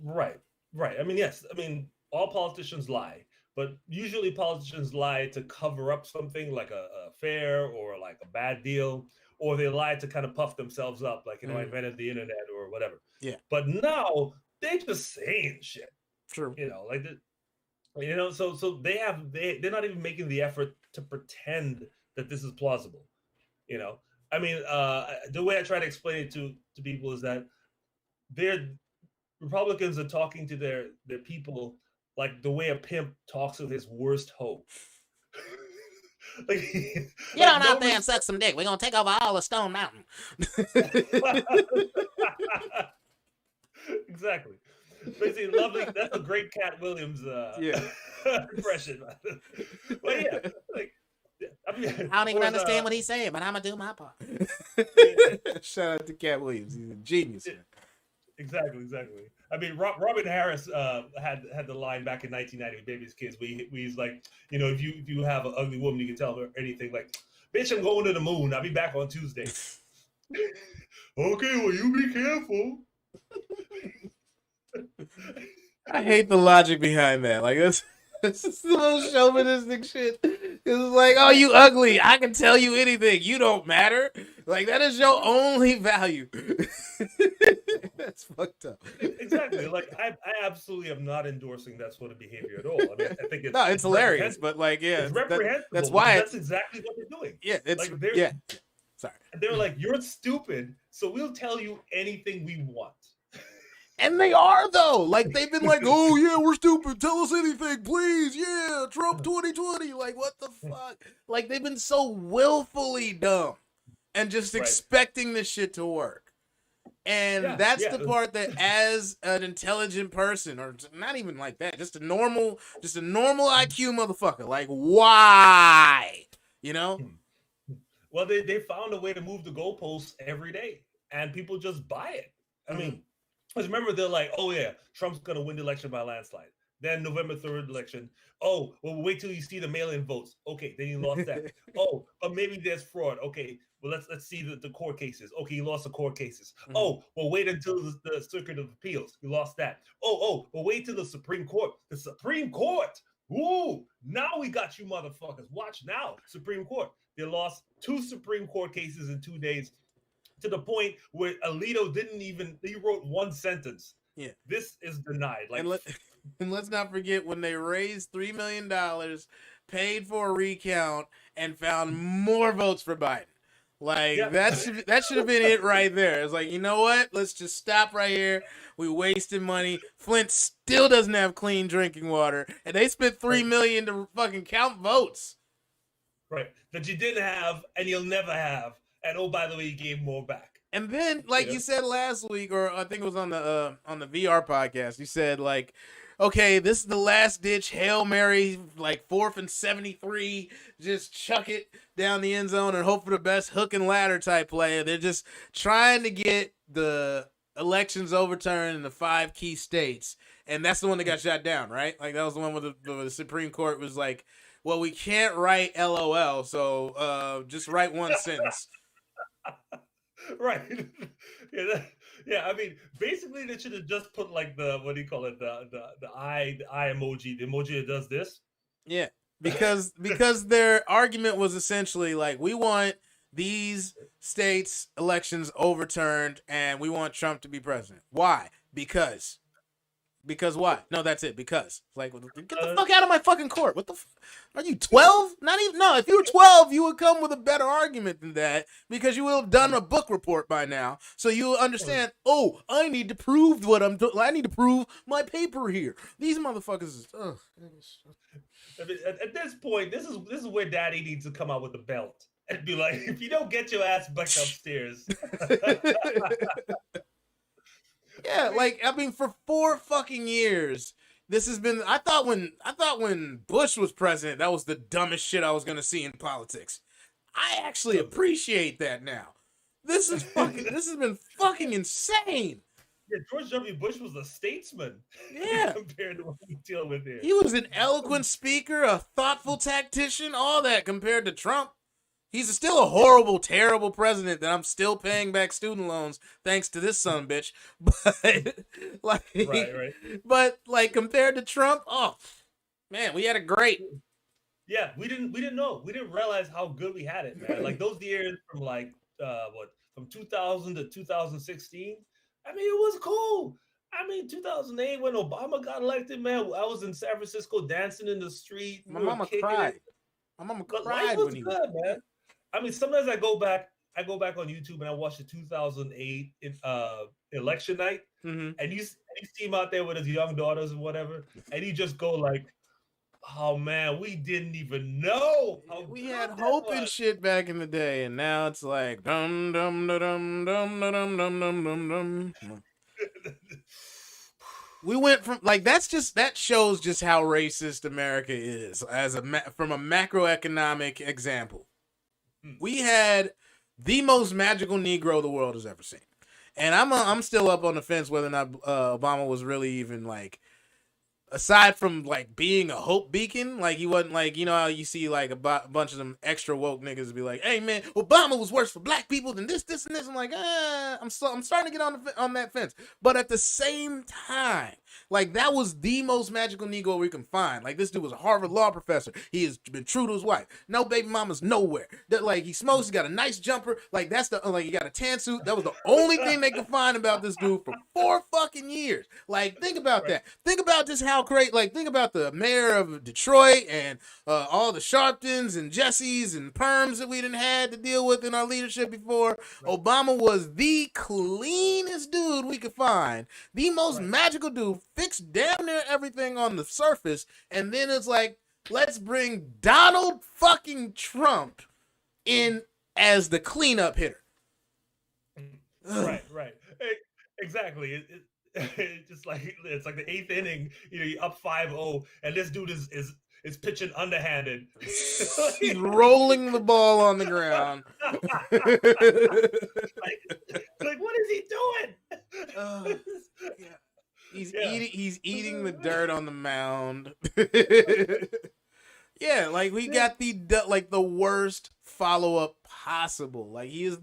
Speaker 2: Right. I mean, yes. I mean, all politicians lie, but usually politicians lie to cover up something like a affair or like a bad deal, or they lie to kind of puff themselves up, like, I invented the internet or whatever.
Speaker 1: Yeah.
Speaker 2: But now they're just saying shit.
Speaker 1: True.
Speaker 2: You know, like, so they're not even making the effort to pretend that this is plausible. You know, I mean, the way I try to explain it to people is that Republicans are talking to their people like the way a pimp talks with his worst hoe.
Speaker 1: Like, get on out there and suck some dick. We're gonna take over all of Stone Mountain.
Speaker 2: Exactly. Basically, lovely. That's a great Katt Williams impression. But yeah, like, I mean,
Speaker 1: I don't even understand what he's saying, but I'm gonna do my part. Shout out to Katt Williams. He's a genius.
Speaker 2: Exactly. I mean, Robin Harris had the line back in 1990 with Baby's Kids. He's like, if you have an ugly woman, you can tell her anything. Like, bitch, I'm going to the moon. I'll be back on Tuesday. Okay, well, you be careful.
Speaker 1: I hate the logic behind that. Like, that's the most chauvinistic shit. It's like, oh, you ugly. I can tell you anything. You don't matter. Like, that is your only value. That's fucked up.
Speaker 2: Exactly. Like, I absolutely am not endorsing that sort of behavior at all. I mean, I think
Speaker 1: it's hilarious, but like, yeah,
Speaker 2: it's reprehensible.
Speaker 1: that's why
Speaker 2: that's exactly what they're doing.
Speaker 1: Yeah, it's
Speaker 2: like
Speaker 1: yeah. Sorry.
Speaker 2: They're like, you're stupid, so we'll tell you anything we want.
Speaker 1: And they are, though. Like, they've been like, oh, yeah, we're stupid. Tell us anything, please. Yeah, Trump 2020. Like, what the fuck? Like, they've been so willfully dumb and just expecting this shit to work. And that's the part that, as an intelligent person, or not even like that, just a normal IQ motherfucker, like, why? You know?
Speaker 2: Well, they found a way to move the goalposts every day, and people just buy it. I mean, because remember, they're like, oh, yeah, Trump's going to win the election by landslide. Then November 3rd election. Oh, well, wait till you see the mail-in votes. Okay, then he lost that. Oh, but maybe there's fraud. Okay, well, let's see the court cases. Okay, he lost the court cases. Oh, well, wait until the Circuit of Appeals. He lost that. Oh, well, wait till the Supreme Court. The Supreme Court. Ooh, now we got you motherfuckers. Watch now, Supreme Court. They lost 2 Supreme Court cases in 2 days, to the point where Alito he wrote 1 sentence.
Speaker 1: Yeah.
Speaker 2: This is denied. Like,
Speaker 1: and let's not forget when they raised $3 million, paid for a recount, and found more votes for Biden. Like, that should have been it right there. It's like, you know what? Let's just stop right here. We wasted money. Flint still doesn't have clean drinking water, and they spent $3 million to fucking count votes.
Speaker 2: Right. That you didn't have, and you'll never have. And oh, by the way, you gave more back.
Speaker 1: And then, like you said last week, or I think it was on the VR podcast, you said, like, okay, this is the last ditch Hail Mary, like 4th and 73, just chuck it down the end zone and hope for the best hook and ladder type play. They're just trying to get the elections overturned in the 5 key states, and that's the one that got shot down, right? Like, that was the one where the Supreme Court was like, well, we can't write LOL, so just write one sentence.
Speaker 2: Right. Yeah, I mean, basically they should have just put like the, what do you call it, the eye emoji, the emoji that does this.
Speaker 1: Yeah, because their argument was essentially like, we want these states' elections overturned and we want Trump to be president. Why? Because what? No, that's it. Because, like, get the fuck out of my fucking court. What the are you 12? Not even. No, if you were 12, you would come with a better argument than that, because you will have done a book report by now. So you will understand, oh, I need to prove what I'm doing. I need to prove my paper here. These motherfuckers.
Speaker 2: At this point, this is where Daddy needs to come out with the belt and be like, if you don't get your ass back upstairs.
Speaker 1: Yeah, like, I mean, for 4 fucking years, this has been. I thought when Bush was president, that was the dumbest shit I was gonna see in politics. I actually appreciate that now. This has been fucking insane.
Speaker 2: Yeah, George W. Bush was a statesman.
Speaker 1: Yeah,
Speaker 2: compared to what we deal with here.
Speaker 1: He was an eloquent speaker, a thoughtful tactician, all that compared to Trump. He's still a horrible, terrible president that I'm still paying back student loans thanks to this son of a bitch. But like,
Speaker 2: right.
Speaker 1: But like, compared to Trump, oh man, we had a great.
Speaker 2: Yeah, we didn't know. We didn't realize how good we had it, man. Like those years from from 2000 to 2016. I mean, it was cool. I mean, 2008 when Obama got elected, man, I was in San Francisco dancing in the street.
Speaker 1: My mama cried. My mama cried when he was
Speaker 2: man. I mean, sometimes I go back on YouTube and I watch the 2008 election night, and you see him out there with his young daughters and whatever, and he just go like, "Oh man, we didn't even know how
Speaker 1: we had hope and shit back in the day, and now it's like dum dum dum dum dum dum dum dum dum." We went from like that shows just how racist America is from a macroeconomic example. We had the most magical Negro the world has ever seen. And I'm still up on the fence whether or not Obama was really even like, aside from like being a hope beacon, like he wasn't like, you know how you see like a bunch of them extra woke niggas be like, hey man, Obama was worse for black people than this, this, and this. I'm like, I'm starting to get on that fence. But at the same time, like that was the most magical Negro we can find. Like this dude was a Harvard law professor. He has been true to his wife. No baby mamas nowhere. That like he smokes. He got a nice jumper. Like that's the like he got a tan suit. That was the only thing they could find about this dude for 4 fucking years. Like think about that. Think about just how great. Like think about the mayor of Detroit and all the Sharptons and Jessies and Perms that we didn't had to deal with in our leadership before. Obama was the cleanest dude we could find. The most magical dude. Fixed damn near everything on the surface, and then it's like, let's bring Donald fucking Trump in as the cleanup hitter.
Speaker 2: Right. Exactly. It's just like it's like the 8th inning. You know, you're up 5-0, and this dude is pitching underhanded.
Speaker 1: He's rolling the ball on the ground.
Speaker 2: like what is he doing?
Speaker 1: Yeah. He's eating the dirt on the mound. Yeah, like we got the worst follow-up possible. Like he is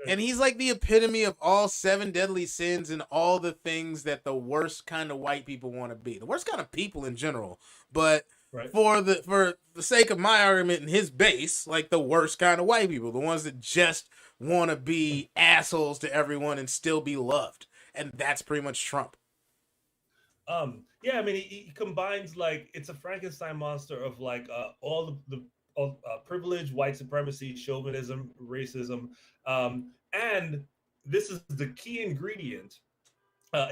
Speaker 1: and he's like the epitome of all 7 deadly sins and all the things that the worst kind of white people want to be. The worst kind of people in general. But for the sake of my argument and his base, like the worst kind of white people, the ones that just want to be assholes to everyone and still be loved. And that's pretty much Trump.
Speaker 2: Yeah, I mean, he combines like it's a Frankenstein monster of like all the privilege, white supremacy, chauvinism, racism, and this is the key ingredient: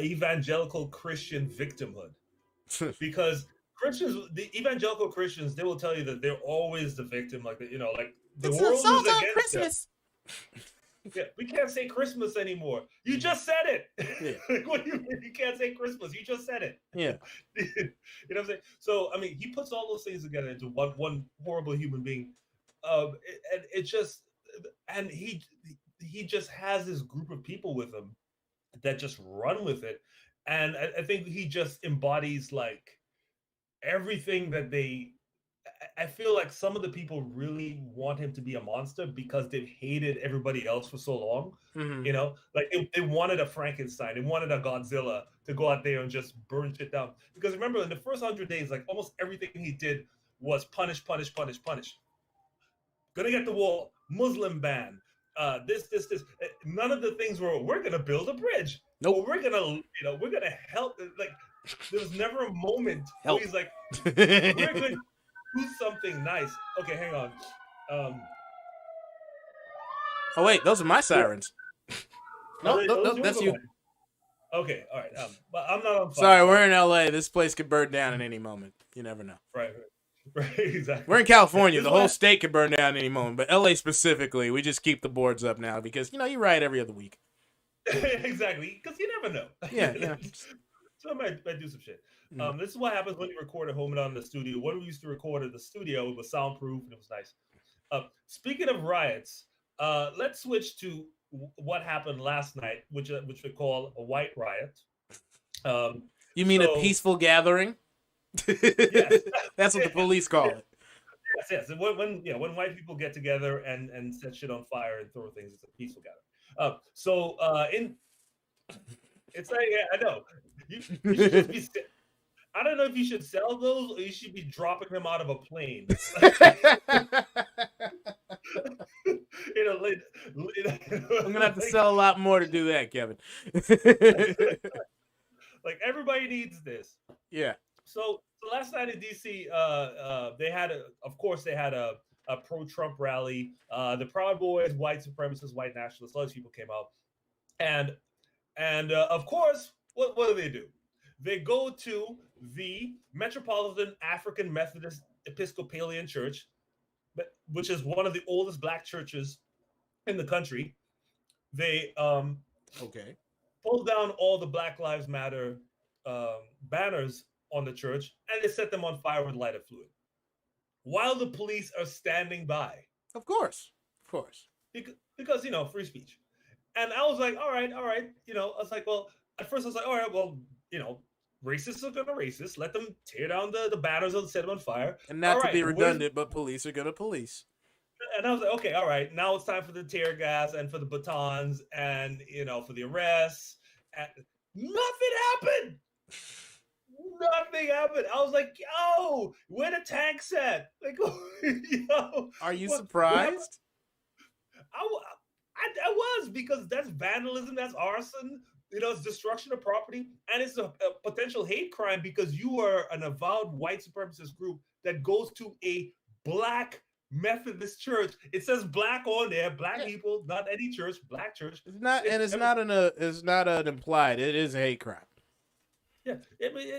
Speaker 2: evangelical Christian victimhood. Because the evangelical Christians, they will tell you that they're always the victim, like you know, like the world is against Christmas. Yeah, we can't say Christmas anymore. You just said it. Yeah. What do you mean you can't say Christmas? You just said it.
Speaker 1: Yeah.
Speaker 2: You know what I'm saying? So I mean, he puts all those things together into one horrible human being, and it just and he just has this group of people with him that just run with it, and I think he just embodies like everything that they. I feel like some of the people really want him to be a monster because they've hated everybody else for so long.
Speaker 1: Mm-hmm.
Speaker 2: You know, like they wanted a Frankenstein, they wanted a Godzilla to go out there and just burn shit down. Because remember, in the first 100 days, like almost everything he did was punish. Gonna get the wall, Muslim ban, this. None of the things we're gonna build a bridge.
Speaker 1: Nope.
Speaker 2: Or we're gonna help. Like there was never a moment where he's like, we're gonna do something nice. Okay, hang on.
Speaker 1: Oh wait, those are my sirens. No, that's you.
Speaker 2: Okay, all right. But I'm not on fire.
Speaker 1: Sorry, we're in LA. This place could burn down at any moment. You never know.
Speaker 2: Right, exactly.
Speaker 1: We're in California. The whole state could burn down at any moment, but LA specifically, we just keep the boards up now because you riot every other week.
Speaker 2: Exactly, because you never know.
Speaker 1: Yeah.
Speaker 2: So I might do some shit. This is what happens when you record at home and on the studio. When we used to record at the studio, it was soundproof and it was nice. Speaking of riots, let's switch to what happened last night, which we call a white riot.
Speaker 1: You mean a peaceful gathering? Yes. That's what the police call it.
Speaker 2: Yes. When white people get together and set shit on fire and throw things, it's a peaceful gathering. It's like I know. You should just be. I don't know if you should sell those or you should be dropping them out of a plane.
Speaker 1: I'm gonna have to sell a lot more to do that, Kevin.
Speaker 2: Like everybody needs this.
Speaker 1: Yeah.
Speaker 2: So last night in DC, they had a pro-Trump rally. The Proud Boys, white supremacists, white nationalists, all these people came out, and of course, what do? They go to the Metropolitan African Methodist Episcopalian Church, which is one of the oldest black churches in the country. They pulled down all the Black Lives Matter banners on the church, and they set them on fire with lighter fluid while the police are standing by.
Speaker 1: Of course.
Speaker 2: Because free speech. And I was like, all right, all right. I was like, well, at first I was like, all right, well, you know, racists are gonna racist. Let them tear down the banners and set them on fire.
Speaker 1: And
Speaker 2: All
Speaker 1: not to
Speaker 2: right,
Speaker 1: be
Speaker 2: where's
Speaker 1: redundant, but police are gonna police.
Speaker 2: and I was like, okay, all right, now it's time for the tear gas and for the batons and for the arrests. And nothing happened. Nothing happened. I was like, yo, where the tanks at? Like,
Speaker 1: Are you
Speaker 2: what happened?
Speaker 1: surprised?
Speaker 2: I was, because that's vandalism, that's arson, it's destruction of property, and it's a potential hate crime because you are an avowed white supremacist group that goes to a black Methodist church. It says black on there, black
Speaker 1: Yeah.
Speaker 2: people, not any church, black church.
Speaker 1: It's not, and it's not an implied. It is a hate crime.
Speaker 2: Yeah, I mean,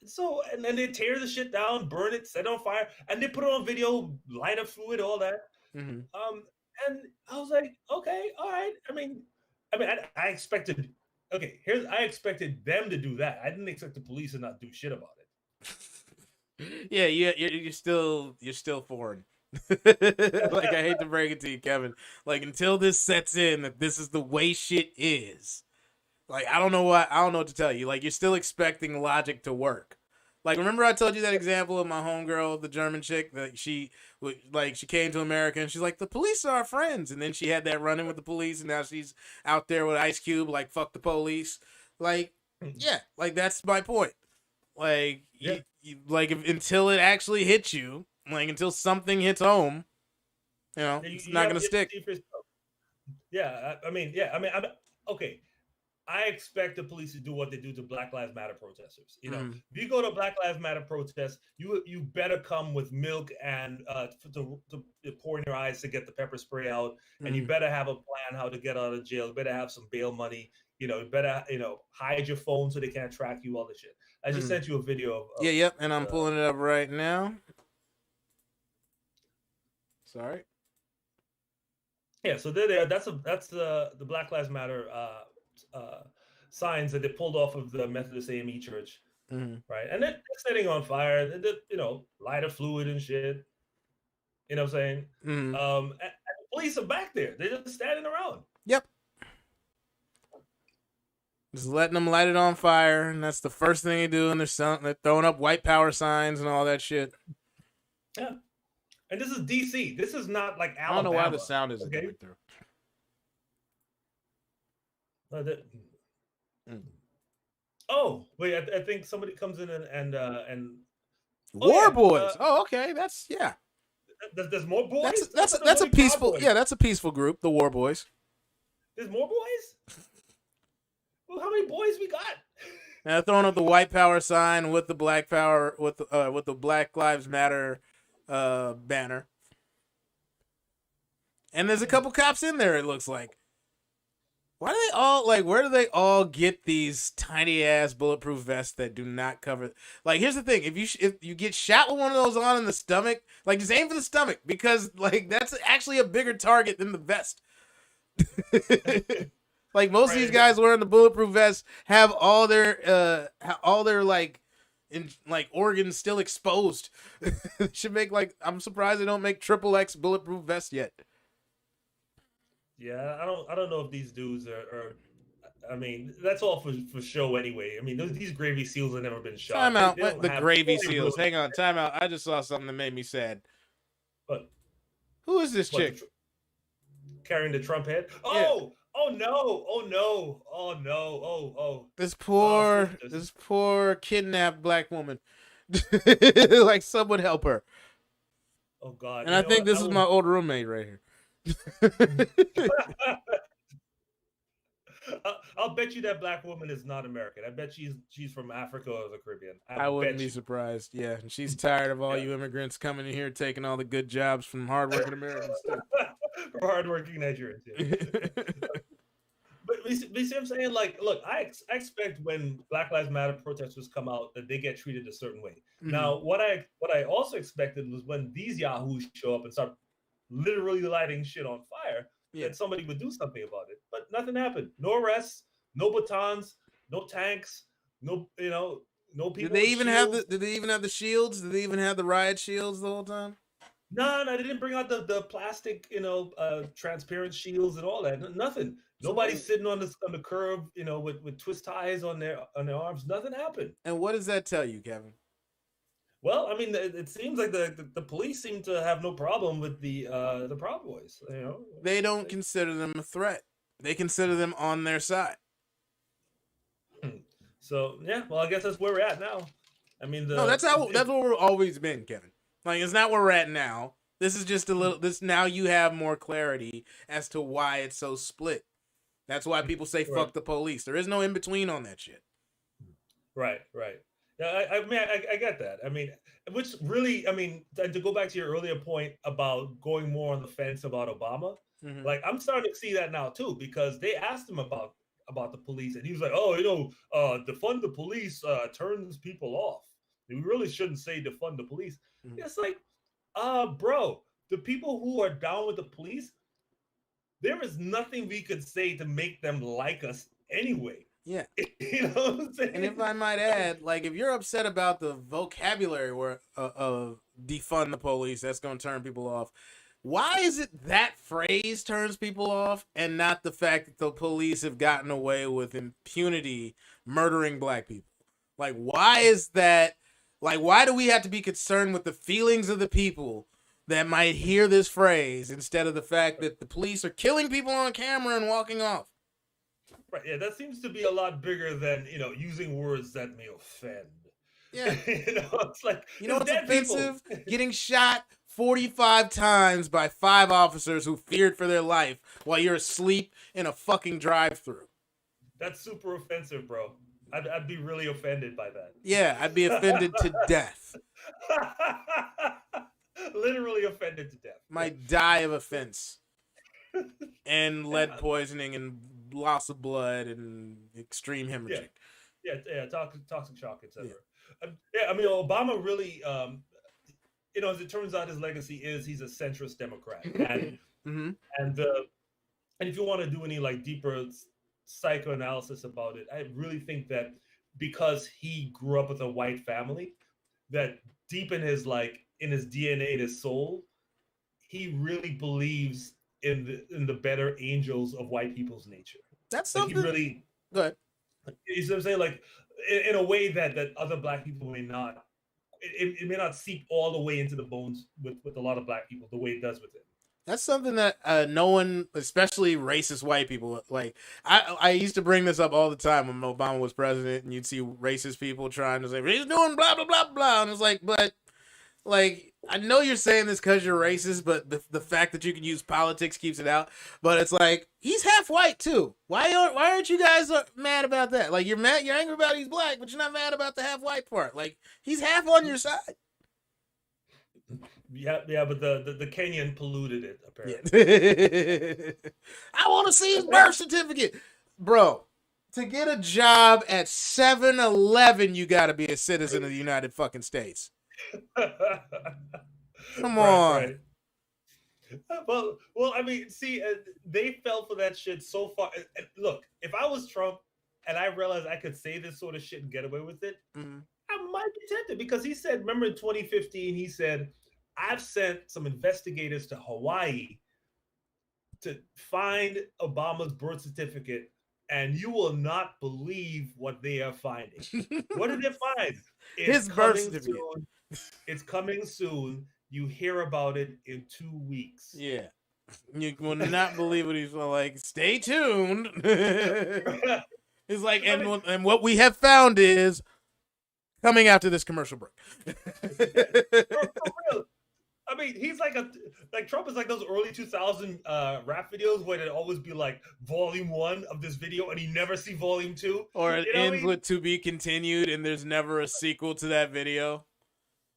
Speaker 2: so and then they tear the shit down, burn it, set it on fire, and they put it on video, light up fluid, all that.
Speaker 1: Mm-hmm.
Speaker 2: And I was like, okay, all right. I expected. Okay, I expected them to do that. I didn't expect the police to not do shit about
Speaker 1: it. Yeah, you're still foreign. Like, I hate to break it to you, Kevin. Like, until this sets in that this is the way shit is. Like, I don't know what to tell you. Like, you're still expecting logic to work. Like, remember I told you that example of my homegirl, the German chick, that she came to America and she's like, the police are our friends. And then she had that run-in with the police and now she's out there with Ice Cube, like, fuck the police. Like, yeah, like, that's my point. Like, yeah. Until it actually hits you, like, until something hits home, it's not going to stick.
Speaker 2: Yeah, okay. I expect the police to do what they do to Black Lives Matter protesters. If you go to Black Lives Matter protest, you better come with milk and to pour in your eyes to get the pepper spray out, and you better have a plan how to get out of jail. You better have some bail money. You better hide your phone so they can't track you. All this shit. I just sent you a video of
Speaker 1: yep, and I'm pulling it up right now. Sorry.
Speaker 2: Yeah, so they're there. That's the Black Lives Matter signs that they pulled off of the Methodist AME church, right? And they're setting on fire. They're, lighter fluid and shit. You know what I'm saying? And the police are back there. They're just standing around.
Speaker 1: Yep. Just letting them light it on fire, and that's the first thing they do. And they're throwing up white power signs and all that shit.
Speaker 2: Yeah. And this is DC. This is not like Alabama.
Speaker 1: I don't know why the sound isn't coming through.
Speaker 2: Oh wait, I think somebody comes in and
Speaker 1: War Boys. Okay, that's yeah.
Speaker 2: There's more boys.
Speaker 1: That's a peaceful. Yeah, that's a peaceful group. The War Boys.
Speaker 2: There's more boys. Well, how many boys we got?
Speaker 1: Now throwing up the white power sign with the black power with the Black Lives Matter banner. And there's a couple cops in there. It looks like. Why do they all where do they all get these tiny ass bulletproof vests that do not cover? Like, here's the thing: if you get shot with one of those on in the stomach, like, just aim for the stomach, because that's actually a bigger target than the vest. Like, most of these guys wearing the bulletproof vests have all their organs still exposed. Should make I'm surprised they don't make XXX bulletproof vests yet.
Speaker 2: Yeah, I don't know if these dudes are I mean, that's all for show anyway. I mean, these Gravy Seals have never been shot.
Speaker 1: Time out. The Gravy Seals. Hang on. Time out. I just saw something that made me sad.
Speaker 2: What?
Speaker 1: Who is this chick?
Speaker 2: Carrying the Trump head? Oh! Yeah. Oh no! Oh no! Oh no! Oh!
Speaker 1: This poor kidnapped black woman. Like, someone help her.
Speaker 2: Oh God!
Speaker 1: And I think this is my old roommate right here.
Speaker 2: I'll bet you that black woman is not American. I bet she's from Africa or the Caribbean.
Speaker 1: I wouldn't be surprised. Yeah, and she's tired of all you immigrants coming in here taking all the good jobs from hardworking Americans too.
Speaker 2: From hardworking Nigerians. Yeah. But you see what I'm saying? Like, look, I expect when Black Lives Matter protesters come out that they get treated a certain way. Now, what I also expected was when these yahoos show up and start literally lighting shit on fire, that somebody would do something about it. But nothing happened. No arrests, no batons, no tanks, no people.
Speaker 1: Did they even have the shields? Did they even have the riot shields the whole time?
Speaker 2: No, no, they didn't bring out the plastic, transparent shields and all that. Nothing.
Speaker 1: So
Speaker 2: Nobody's sitting on the curb, with twist ties on their arms. Nothing happened.
Speaker 1: and what does that tell you, Kevin?
Speaker 2: Well, I mean, it seems like the police seem to have no problem with the Proud Boys.
Speaker 1: They don't consider them a threat. They consider them on their side.
Speaker 2: So yeah, well, I guess that's where we're at now. I mean,
Speaker 1: No, that's what we've always been, Kevin. Like, it's not where we're at now. This is just a little. This now you have more clarity as to why it's so split. That's why people say
Speaker 2: right,
Speaker 1: fuck the police. There is no in between on that shit.
Speaker 2: right, right. Yeah, I mean, I get that. I mean, which really, I mean, to go back to your earlier point about going more on the fence about Obama,
Speaker 1: Mm-hmm.
Speaker 2: like I'm starting to see that now too, because they asked him about the police, and he was like, "Oh, defund the police turns people off. We really shouldn't say defund the police."
Speaker 1: Mm-hmm.
Speaker 2: It's like, bro, the people who are down with the police, there is nothing we could say to make them like us anyway.
Speaker 1: Yeah.
Speaker 2: You know what I'm saying?
Speaker 1: And if I might add, like, if you're upset about the vocabulary where of defund the police, that's going to turn people off. Why is it that phrase turns people off and not the fact that the police have gotten away with impunity murdering black people? Like, why is that? Like, why do we have to be concerned with the feelings of the people that might hear this phrase instead of the fact that the police are killing people on camera and walking off?
Speaker 2: Right, yeah, that seems to be a lot bigger than using words that may offend.
Speaker 1: Yeah.
Speaker 2: It's like
Speaker 1: What's
Speaker 2: dead
Speaker 1: offensive?
Speaker 2: people.
Speaker 1: Getting shot 45 times by 5 officers who feared for their life while you're asleep in a fucking drive-thru.
Speaker 2: That's super offensive, bro. I'd be really offended by that.
Speaker 1: Yeah, I'd be offended to death.
Speaker 2: Literally offended to death.
Speaker 1: Might die of offense. And lead poisoning and loss of blood and extreme hemorrhaging.
Speaker 2: Yeah, toxic shock, etc. Yeah, I mean, Obama really, as it turns out, his legacy is he's a centrist Democrat, and
Speaker 1: Mm-hmm.
Speaker 2: and if you want to do any like deeper psychoanalysis about it, I really think that because he grew up with a white family, that deep in his DNA, in his soul, he really believes in the better angels of white people's nature.
Speaker 1: That's
Speaker 2: Like
Speaker 1: something.
Speaker 2: he really,
Speaker 1: Go ahead.
Speaker 2: you see what I'm saying? Like in a way that other black people may not. It may not seep all the way into the bones with a lot of black people the way it does with it.
Speaker 1: That's something that no one, especially racist white people, like I used to bring this up all the time when Obama was president, and you'd see racist people trying to say he's doing blah blah blah blah, and it's like, but like I know you're saying this because you're racist, but the fact that you can use politics keeps it out. But it's like he's half white too. Why aren't you guys mad about that? Like you're angry about he's black, but you're not mad about the half white part. Like he's half on your side.
Speaker 2: Yeah, but the Kenyan polluted it apparently.
Speaker 1: Yeah. I want to see his birth certificate, bro. To get a job at 7-Eleven, you got to be a citizen of the United fucking States. Come on.
Speaker 2: Right. Well, I mean, see, they fell for that shit so far. Look, if I was Trump and I realized I could say this sort of shit and get away with it,
Speaker 1: Mm-hmm.
Speaker 2: I might be tempted because he said, remember in 2015, he said, I've sent some investigators to Hawaii to find Obama's birth certificate, and you will not believe what they are finding. What did they find?
Speaker 1: His birth certificate.
Speaker 2: Soon. It's coming soon. You hear about it in 2 weeks.
Speaker 1: Yeah. You will not believe what he's like. Stay tuned. It's like, and what we have found is coming after this commercial break.
Speaker 2: For real. I mean, he's like Trump is like those early 2000 rap videos where it'd always be like volume 1 of this video and you never see volume 2.
Speaker 1: Or it ends with to be continued and there's never a sequel to that video.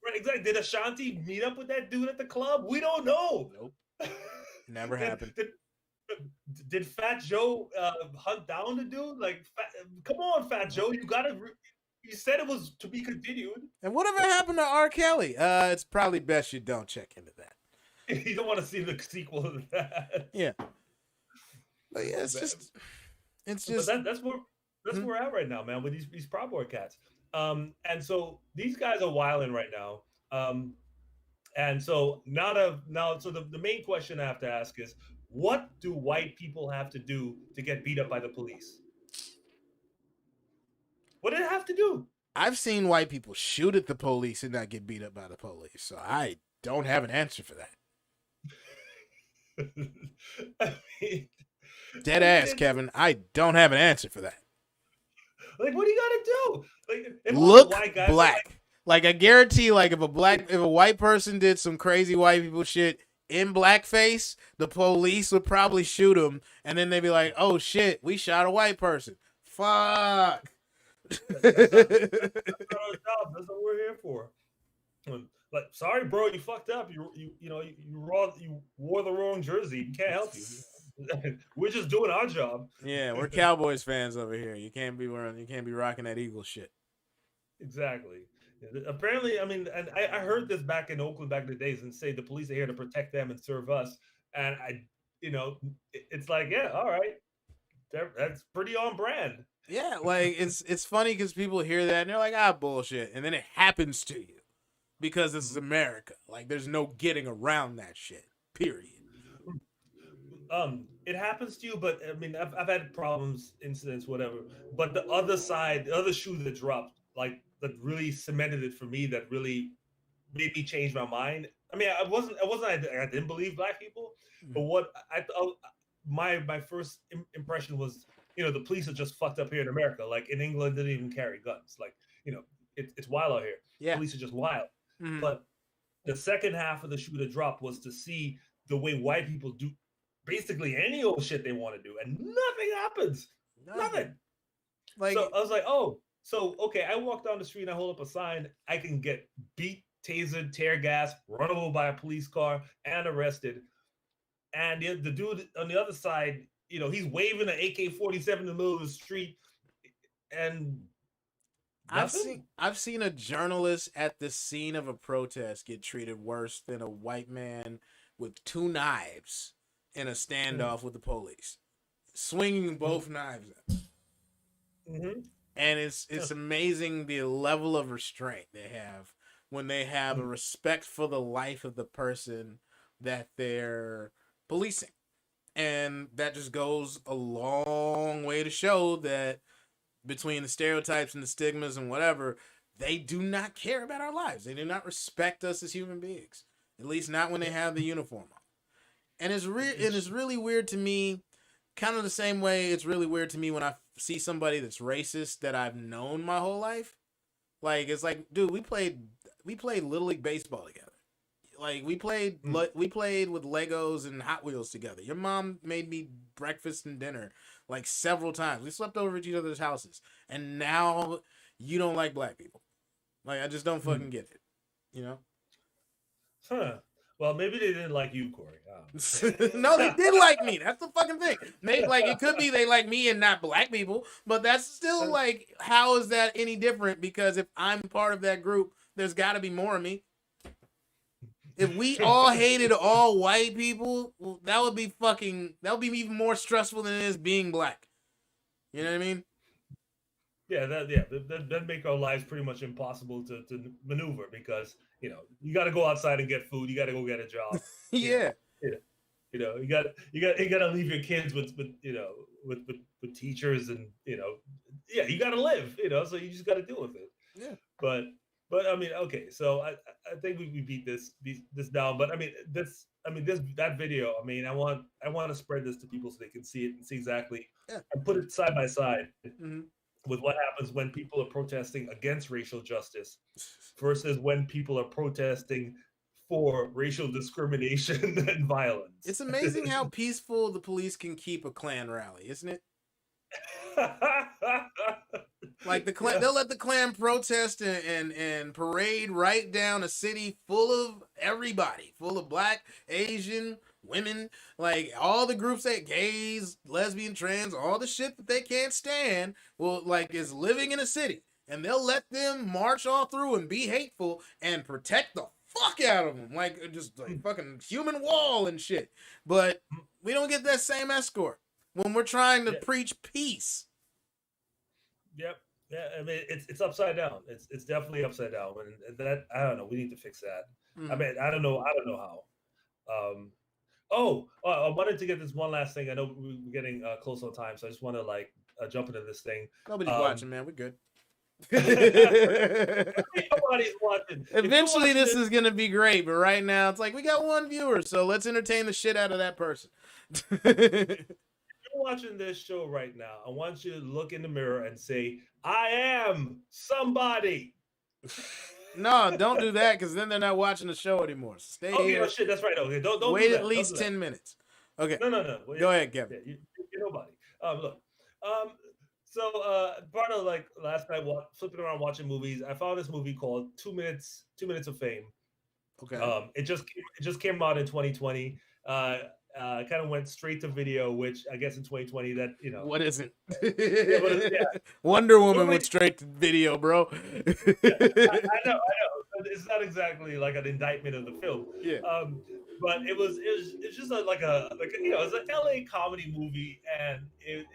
Speaker 2: Right, exactly. Did Ashanti meet up with that dude at the club? We don't know.
Speaker 1: Nope. Never happened.
Speaker 2: Did Fat Joe hunt down the dude? Like, come on, Fat Joe, you gotta. You said it was to be continued.
Speaker 1: And whatever happened to R. Kelly? It's probably best you don't check into that.
Speaker 2: You don't want to see the sequel to that.
Speaker 1: Yeah. But yeah, it's just.
Speaker 2: But that's where we're at right now, man. With these Proud Boy cats. And so these guys are wilding right now. And so so the main question I have to ask is, what do white people have to do to get beat up by the police? What do they have to do?
Speaker 1: I've seen white people shoot at the police and not get beat up by the police, so I don't have an answer for that.
Speaker 2: I mean,
Speaker 1: Dead
Speaker 2: I mean,
Speaker 1: ass,
Speaker 2: it's
Speaker 1: Kevin. I don't have an answer for that.
Speaker 2: like, what do you gotta do? Like, if all the
Speaker 1: Look
Speaker 2: white guys are like,
Speaker 1: black. Like I guarantee, like if a white person did some crazy white people shit in blackface, the police would probably shoot him, and then they'd be like, "Oh shit, we shot a white person. Fuck."
Speaker 2: that's not our job. That's what we're here for. Like, sorry, bro, you fucked up. You wore the wrong jersey. We can't help you. We're just doing our job.
Speaker 1: Yeah, we're Cowboys fans over here. You can't be rocking that Eagle shit.
Speaker 2: Exactly. Apparently, I mean, and I heard this back in Oakland back in the days, and say the police are here to protect them and serve us. And it's like, yeah, all right, that's pretty on brand.
Speaker 1: Yeah, like it's funny because people hear that and they're like, "Ah, bullshit," and then it happens to you because this is America. Like, there's no getting around that shit. Period.
Speaker 2: It happens to you, but I mean, I've had problems, incidents, whatever. But the other side, the other shoe that dropped, like that really cemented it for me, that really made me change my mind. I mean, I didn't believe black people, but what I thought, my first impression was, the police are just fucked up here in America. Like in England, they didn't even carry guns. Like, it's wild out here.
Speaker 1: Yeah.
Speaker 2: Police are just wild.
Speaker 1: Mhm.
Speaker 2: But the second half of the shoe to drop was to see the way white people do basically any old shit they want to do, and nothing happens. Nothing.
Speaker 1: Like,
Speaker 2: So I was like, oh, so okay, I walk down the street and I hold up a sign, I can get beat, tasered, tear gas, run over by a police car, and arrested. And the dude on the other side, he's waving an AK-47 in the middle of the street, and nothing.
Speaker 1: I've seen a journalist at the scene of a protest get treated worse than a white man with two knives in a standoff with the police, swinging both knives at them.
Speaker 2: Mm-hmm.
Speaker 1: And it's amazing the level of restraint they have when they have a respect for the life of the person that they're policing. And that just goes a long way to show that between the stereotypes and the stigmas and whatever, they do not care about our lives. They do not respect us as human beings. At least not when they have the uniform on. And it's really weird to me, kind of the same way it's really weird to me when I see somebody that's racist that I've known my whole life. Like, it's like, dude, we played Little League baseball together. Like, we played with Legos and Hot Wheels together. Your mom made me breakfast and dinner like several times. We slept over at each other's houses, and now you don't like black people. Like, I just don't fucking get it. You know?
Speaker 2: Huh. Well, maybe they didn't like you, Corey.
Speaker 1: No, they did like me. That's the fucking thing. It could be they like me and not black people, but that's still like, how is that any different? Because if I'm part of that group, there's got to be more of me. If we all hated all white people, well, that would be even more stressful than it is being black. You know what I mean?
Speaker 2: Yeah, that'd make our lives pretty much impossible to maneuver, because you got to go outside and get food. You got to go get a job.
Speaker 1: Yeah.
Speaker 2: You got to leave your kids with teachers, and you got to live. So you just got to deal with it.
Speaker 1: Yeah.
Speaker 2: But I mean, okay, so I think we beat this down. But I mean, that video. I mean, I want to spread this to people so they can see it and see exactly, and put it side by side with what happens when people are protesting against racial justice versus when people are protesting for racial discrimination and violence.
Speaker 1: It's amazing how peaceful the police can keep a Klan rally, isn't it? Like, the Klan, they'll let the Klan protest and parade right down a city full of everybody, full of black, Asian, women, like all the groups that gays, lesbian, trans, all the shit that they can't stand, is living in a city, and they'll let them march all through and be hateful and protect the fuck out of them, like just like fucking human wall and shit. But we don't get that same escort when we're trying to preach peace.
Speaker 2: Yep. Yeah, I mean, it's upside down. It's definitely upside down. And that, I don't know. We need to fix that. I mean, I don't know how. I wanted to get this one last thing. I know we're getting close on time, so I just want to like jump into this thing.
Speaker 1: Nobody's watching, man. We're good.
Speaker 2: Nobody's watching.
Speaker 1: Eventually, this is gonna be great, but right now it's like we got one viewer, so let's entertain the shit out of that person.
Speaker 2: If you're watching this show right now, I want you to look in the mirror and say, "I am somebody."
Speaker 1: No, don't do that, because then they're not watching the show anymore. Stay here.
Speaker 2: Oh shit, that's right. Okay, don't
Speaker 1: wait
Speaker 2: do that.
Speaker 1: at least 10 minutes. Okay.
Speaker 2: No.
Speaker 1: Go ahead, Kevin.
Speaker 2: Yeah, you're nobody. Look. So part of like last night, flipping around watching movies, I found this movie called 2 Minutes of Fame.
Speaker 1: Okay.
Speaker 2: It just came out in 2020. Kind of went straight to video, which I guess in 2020 that
Speaker 1: what isn't?
Speaker 2: Yeah.
Speaker 1: Wonder Woman went straight to video, bro.
Speaker 2: I know. It's not exactly like an indictment of the film.
Speaker 1: Yeah.
Speaker 2: But it's just like it's an LA comedy movie, and it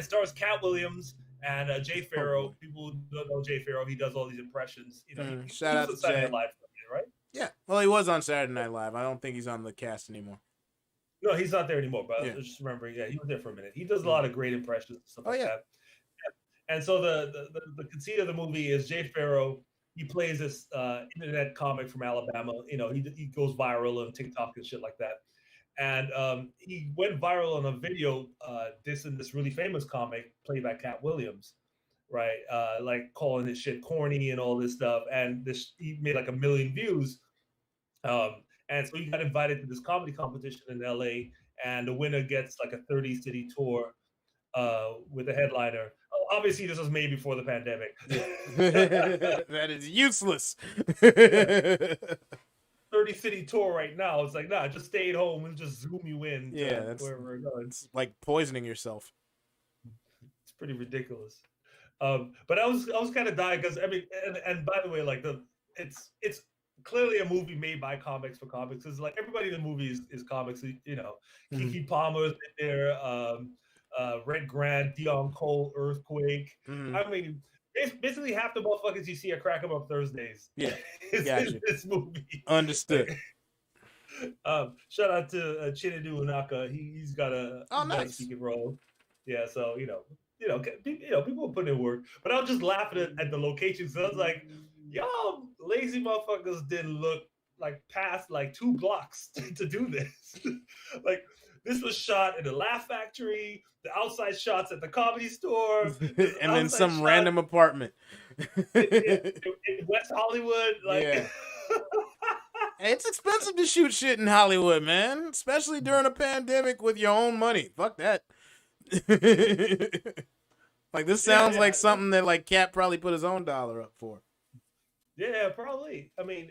Speaker 2: stars Katt Williams and Jay Farrow. People don't know Jay Farrow. He does all these impressions.
Speaker 1: Shout out to
Speaker 2: Saturday
Speaker 1: Jay.
Speaker 2: Night Live, right?
Speaker 1: Yeah. Well, he was on Saturday Night Live. I don't think he's on the cast anymore.
Speaker 2: No, he's not there anymore. But I was just remembering, he was there for a minute. He does a lot of great impressions and stuff like that. And so the conceit of the movie is Jay Farrow. He plays this internet comic from Alabama. He goes viral on TikTok and shit like that. And he went viral on a video dissing this really famous comic played by Katt Williams, right? Like calling his shit corny and all this stuff. And he made like 1 million views. And so he got invited to this comedy competition in LA, and the winner gets like a 30-city tour with a headliner. Obviously, this was made before the pandemic.
Speaker 1: That is useless.
Speaker 2: 30-city tour right now. It's like, nah, just stay at home and just zoom you in.
Speaker 1: Yeah, that's
Speaker 2: wherever we're going.
Speaker 1: It's like poisoning yourself.
Speaker 2: It's pretty ridiculous. But I was kind of dying because I mean, and by the way, like it's clearly a movie made by comics for comics. It's like everybody in the movie is comics. Keke Palmer's in there. Red Grant, Dion Cole, Earthquake. I mean, it's basically half the motherfuckers you see at Crack 'em Up Thursdays.
Speaker 1: Yeah,
Speaker 2: in this movie.
Speaker 1: Understood.
Speaker 2: Shout out to Chinedu Inaka. He's got a
Speaker 1: nice
Speaker 2: speaking role. Yeah, so people put in work, but I was just laughing at the locations. So I was like, y'all lazy motherfuckers didn't look like past like 2 blocks to do this. Like. This was shot in the Laugh Factory, the outside shots at the Comedy Store,
Speaker 1: and then some random apartment
Speaker 2: in West Hollywood.
Speaker 1: Hey, it's expensive to shoot shit in Hollywood, man, especially during a pandemic with your own money. Fuck that. Like this sounds like something that like Katt probably put his own dollar up for.
Speaker 2: Yeah, probably. I mean,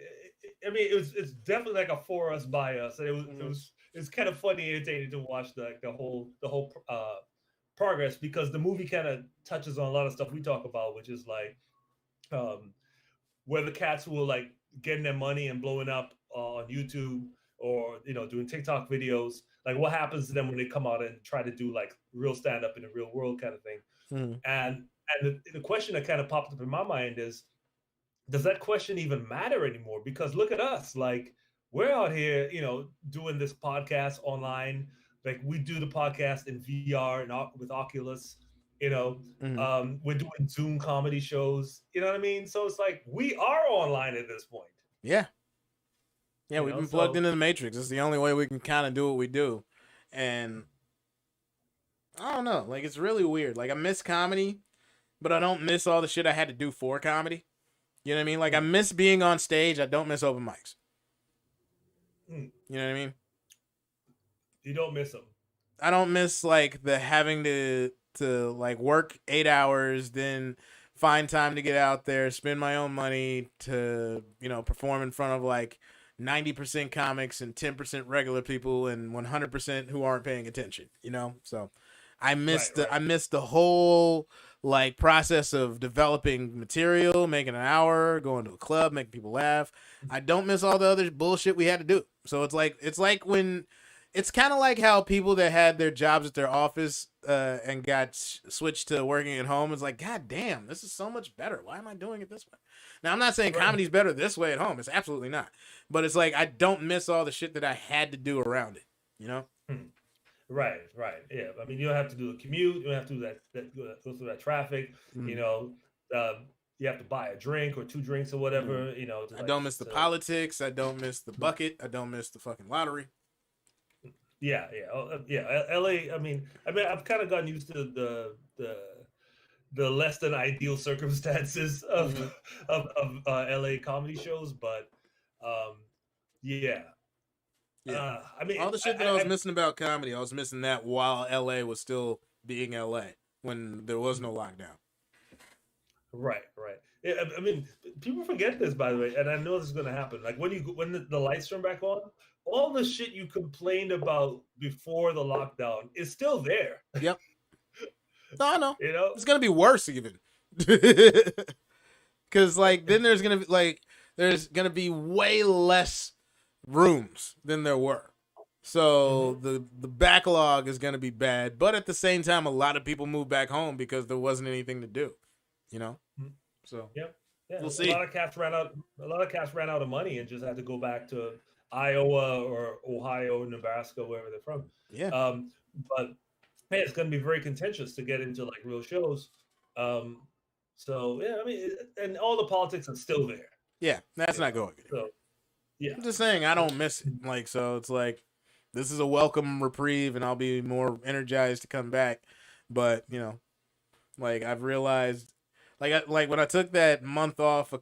Speaker 2: it's definitely like a for us by us, and it was. It's kind of funny and entertaining to watch the whole progress, because the movie kind of touches on a lot of stuff we talk about, which is like where the cats who are like getting their money and blowing up on YouTube or doing TikTok videos, like what happens to them when they come out and try to do like real stand up in the real world kind of thing. And the question that kind of popped up in my mind is, does that question even matter anymore? Because look at us, like. We're out here, doing this podcast online. Like we do the podcast in VR and with Oculus. We're doing Zoom comedy shows. You know what I mean? So it's like we are online at this point.
Speaker 1: Yeah. Yeah, we've been plugged into the Matrix. It's the only way we can kind of do what we do. And I don't know. Like, it's really weird. Like, I miss comedy, but I don't miss all the shit I had to do for comedy. You know what I mean? Like, I miss being on stage. I don't miss open mics. You know what I mean?
Speaker 2: You don't miss them.
Speaker 1: I don't miss like the having to like work 8 hours, then find time to get out there, spend my own money to perform in front of like 90% comics and 10% regular people and 100% who aren't paying attention. So I missed the whole like process of developing material, making an hour, going to a club, making people laugh. I don't miss all the other bullshit we had to do. So it's like when It's kind of like how people that had their jobs at their office and got switched to working at home is like, God damn, this is so much better. Why am I doing it this way? Now, I'm not saying
Speaker 2: Right.
Speaker 1: comedy's better this way at home. It's absolutely not. But it's like I don't miss all the shit that I had to do around it. You know?
Speaker 2: Right, right. Yeah. I mean, you don't have to do the commute. You don't have to do go through that traffic. You know, you have to buy a drink or two drinks or whatever. You know,
Speaker 1: I don't miss the politics. I don't miss the bucket. I don't miss the fucking lottery.
Speaker 2: Yeah, yeah. LA. I've kind of gotten used to the less than ideal circumstances of LA comedy shows, but yeah.
Speaker 1: Yeah.
Speaker 2: I mean,
Speaker 1: all the shit that I was missing about comedy, I was missing that while LA was still being LA when there was no lockdown.
Speaker 2: Right, right. Yeah, I mean, people forget this, by the way, and I know this is going to happen. Like when the lights turn back on, all the shit you complained about before the lockdown is still there.
Speaker 1: Yep. No, I know.
Speaker 2: You know,
Speaker 1: it's gonna be worse even. Because like then there's gonna be way less rooms than there were. So the backlog is gonna be bad, but at the same time, a lot of people moved back home because there wasn't anything to do. You know. So
Speaker 2: yeah,
Speaker 1: we'll see.
Speaker 2: A lot of cats ran out of money and just had to go back to Iowa or Ohio, Nebraska, wherever they're from.
Speaker 1: Yeah.
Speaker 2: But hey, it's going to be very contentious to get into like real shows. So yeah, I mean, and all the politics are still there.
Speaker 1: Yeah, that's not going anywhere. So, yeah, I'm just saying I don't miss it. Like, so it's like this is a welcome reprieve, and I'll be more energized to come back. But you know, like I've realized. Like when I took that month off a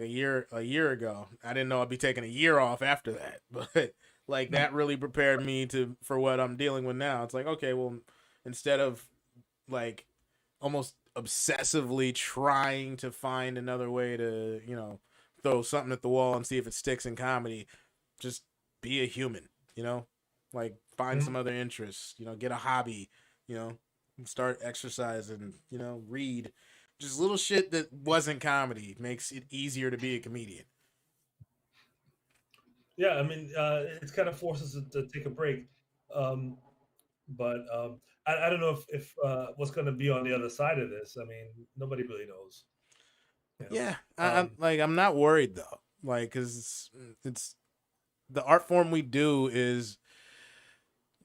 Speaker 1: year ago, I didn't know I'd be taking a year off after that. But like that really prepared me for what I'm dealing with now. It's like, okay, well, instead of like almost obsessively trying to find another way to, you know, throw something at the wall and see if it sticks in comedy, just be a human, you know? Like find some other interests, you know, get a hobby, you know, start exercising, you know, read. Just little shit that wasn't comedy makes it easier to be a comedian.
Speaker 2: Yeah, I mean, it kind of forces us to take a break. But I don't know if what's going to be on the other side of this. I mean, nobody really knows.
Speaker 1: You know? Yeah, I'm not worried though. Like, cause it's the art form we do is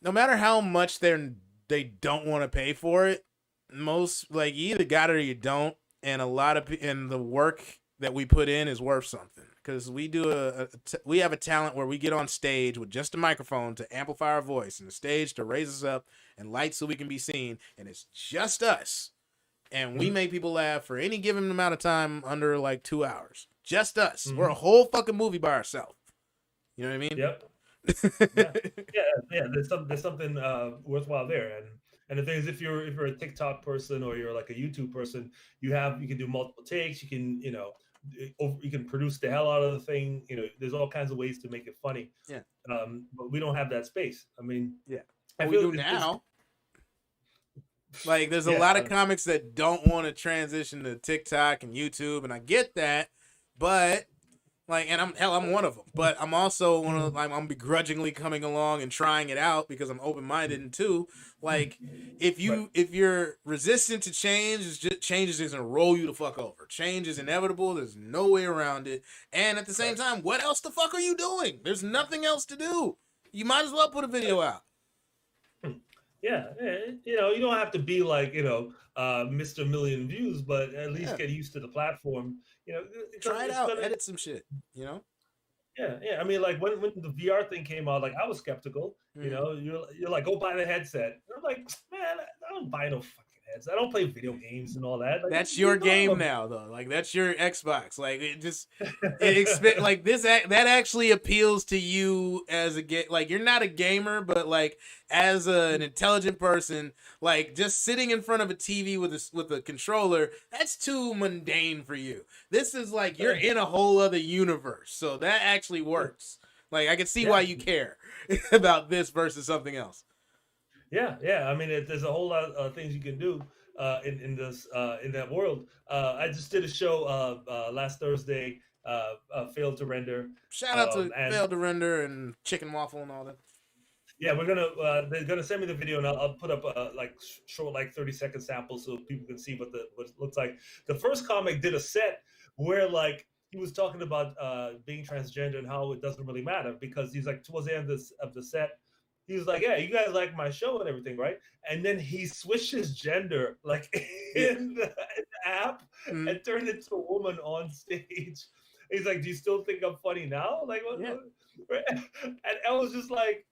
Speaker 1: no matter how much they don't want to pay for it. Most like you either got it or you don't, and and the work that we put in is worth something because we do we have a talent where we get on stage with just a microphone to amplify our voice and the stage to raise us up and lights so we can be seen, and it's just us, and we make people laugh for any given amount of time under like 2 hours. Just us. We're a whole fucking movie by ourselves. You know what I mean?
Speaker 2: Yep. Yeah. There's something worthwhile there, and the thing is, if you're a TikTok person or you're like a YouTube person, you can do multiple takes. You can you can produce the hell out of the thing. You know, there's all kinds of ways to make it funny.
Speaker 1: Yeah.
Speaker 2: But we don't have that space. I mean,
Speaker 1: yeah. We do now. Like, there's a lot of comics that don't want to transition to TikTok and YouTube, and I get that, but. Like, and I'm one of them, but I'm also one of I'm begrudgingly coming along and trying it out because I'm open minded too. Like, if you're resistant to change, change is just gonna roll you the fuck over. Change is inevitable. There's no way around it. And at the same time, what else the fuck are you doing? There's nothing else to do. You might as well put a video out.
Speaker 2: Yeah, you know, you don't have to be like, you know, Mr. Million Views, but at least get used to the platform. You know,
Speaker 1: try it out, edit some shit. You know.
Speaker 2: Yeah. I mean, like when the VR thing came out, like I was skeptical. You know, you're like, go buy the headset. And I'm like, man, I don't buy no fucking headsets. I don't play video games and all that. Like,
Speaker 1: that's your game now, though. Like that's your Xbox. Like like this. That actually appeals to you as a like you're not a gamer, but like as an intelligent person, like just sitting in front of a TV with a controller, that's too mundane for you. This is like you're in a whole other universe, so that actually works. Like I can see why you care about this versus something else.
Speaker 2: Yeah. I mean, there's a whole lot of things you can do in that world. I just did a show last Thursday. Failed to Render.
Speaker 1: Shout out to Failed to Render and Chicken Waffle and all that.
Speaker 2: Yeah, they're gonna send me the video, and I'll put up like short, like 30-second samples so people can see what it looks like. The first comic did a set where like he was talking about being transgender and how it doesn't really matter because he's like towards the end of the set, he was like, "Yeah, you guys like my show and everything, right?" And then he switched his gender like
Speaker 1: Yeah.
Speaker 2: in the app
Speaker 1: Mm,
Speaker 2: and turned into a woman on stage. He's like, "Do you still think I'm funny now?" Like,
Speaker 1: yeah.
Speaker 2: and I was just like,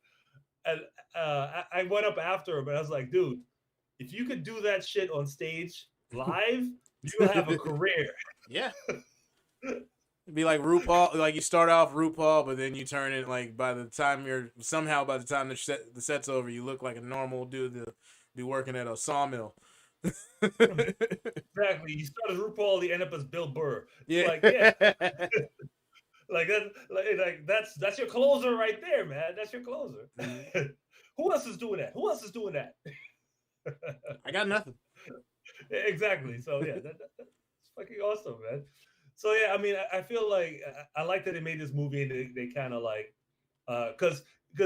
Speaker 2: and I went up after him and I was like, dude, if you could do that shit on stage live, you'll have a career.
Speaker 1: Yeah. It'd be like RuPaul, like you start off RuPaul, but then you turn it like by the time the set's over, you look like a normal dude to be working at a sawmill.
Speaker 2: Exactly. You start as RuPaul, you end up as Bill Burr. It's
Speaker 1: Yeah.
Speaker 2: like, yeah, like that, that's your closer right there, man. That's your closer.
Speaker 1: Mhm.
Speaker 2: Who else is doing that? Who else is doing that?
Speaker 1: I got nothing.
Speaker 2: Exactly. So yeah, that's fucking awesome, man. So yeah, I mean, I feel like I like that they made this movie and they kind of like because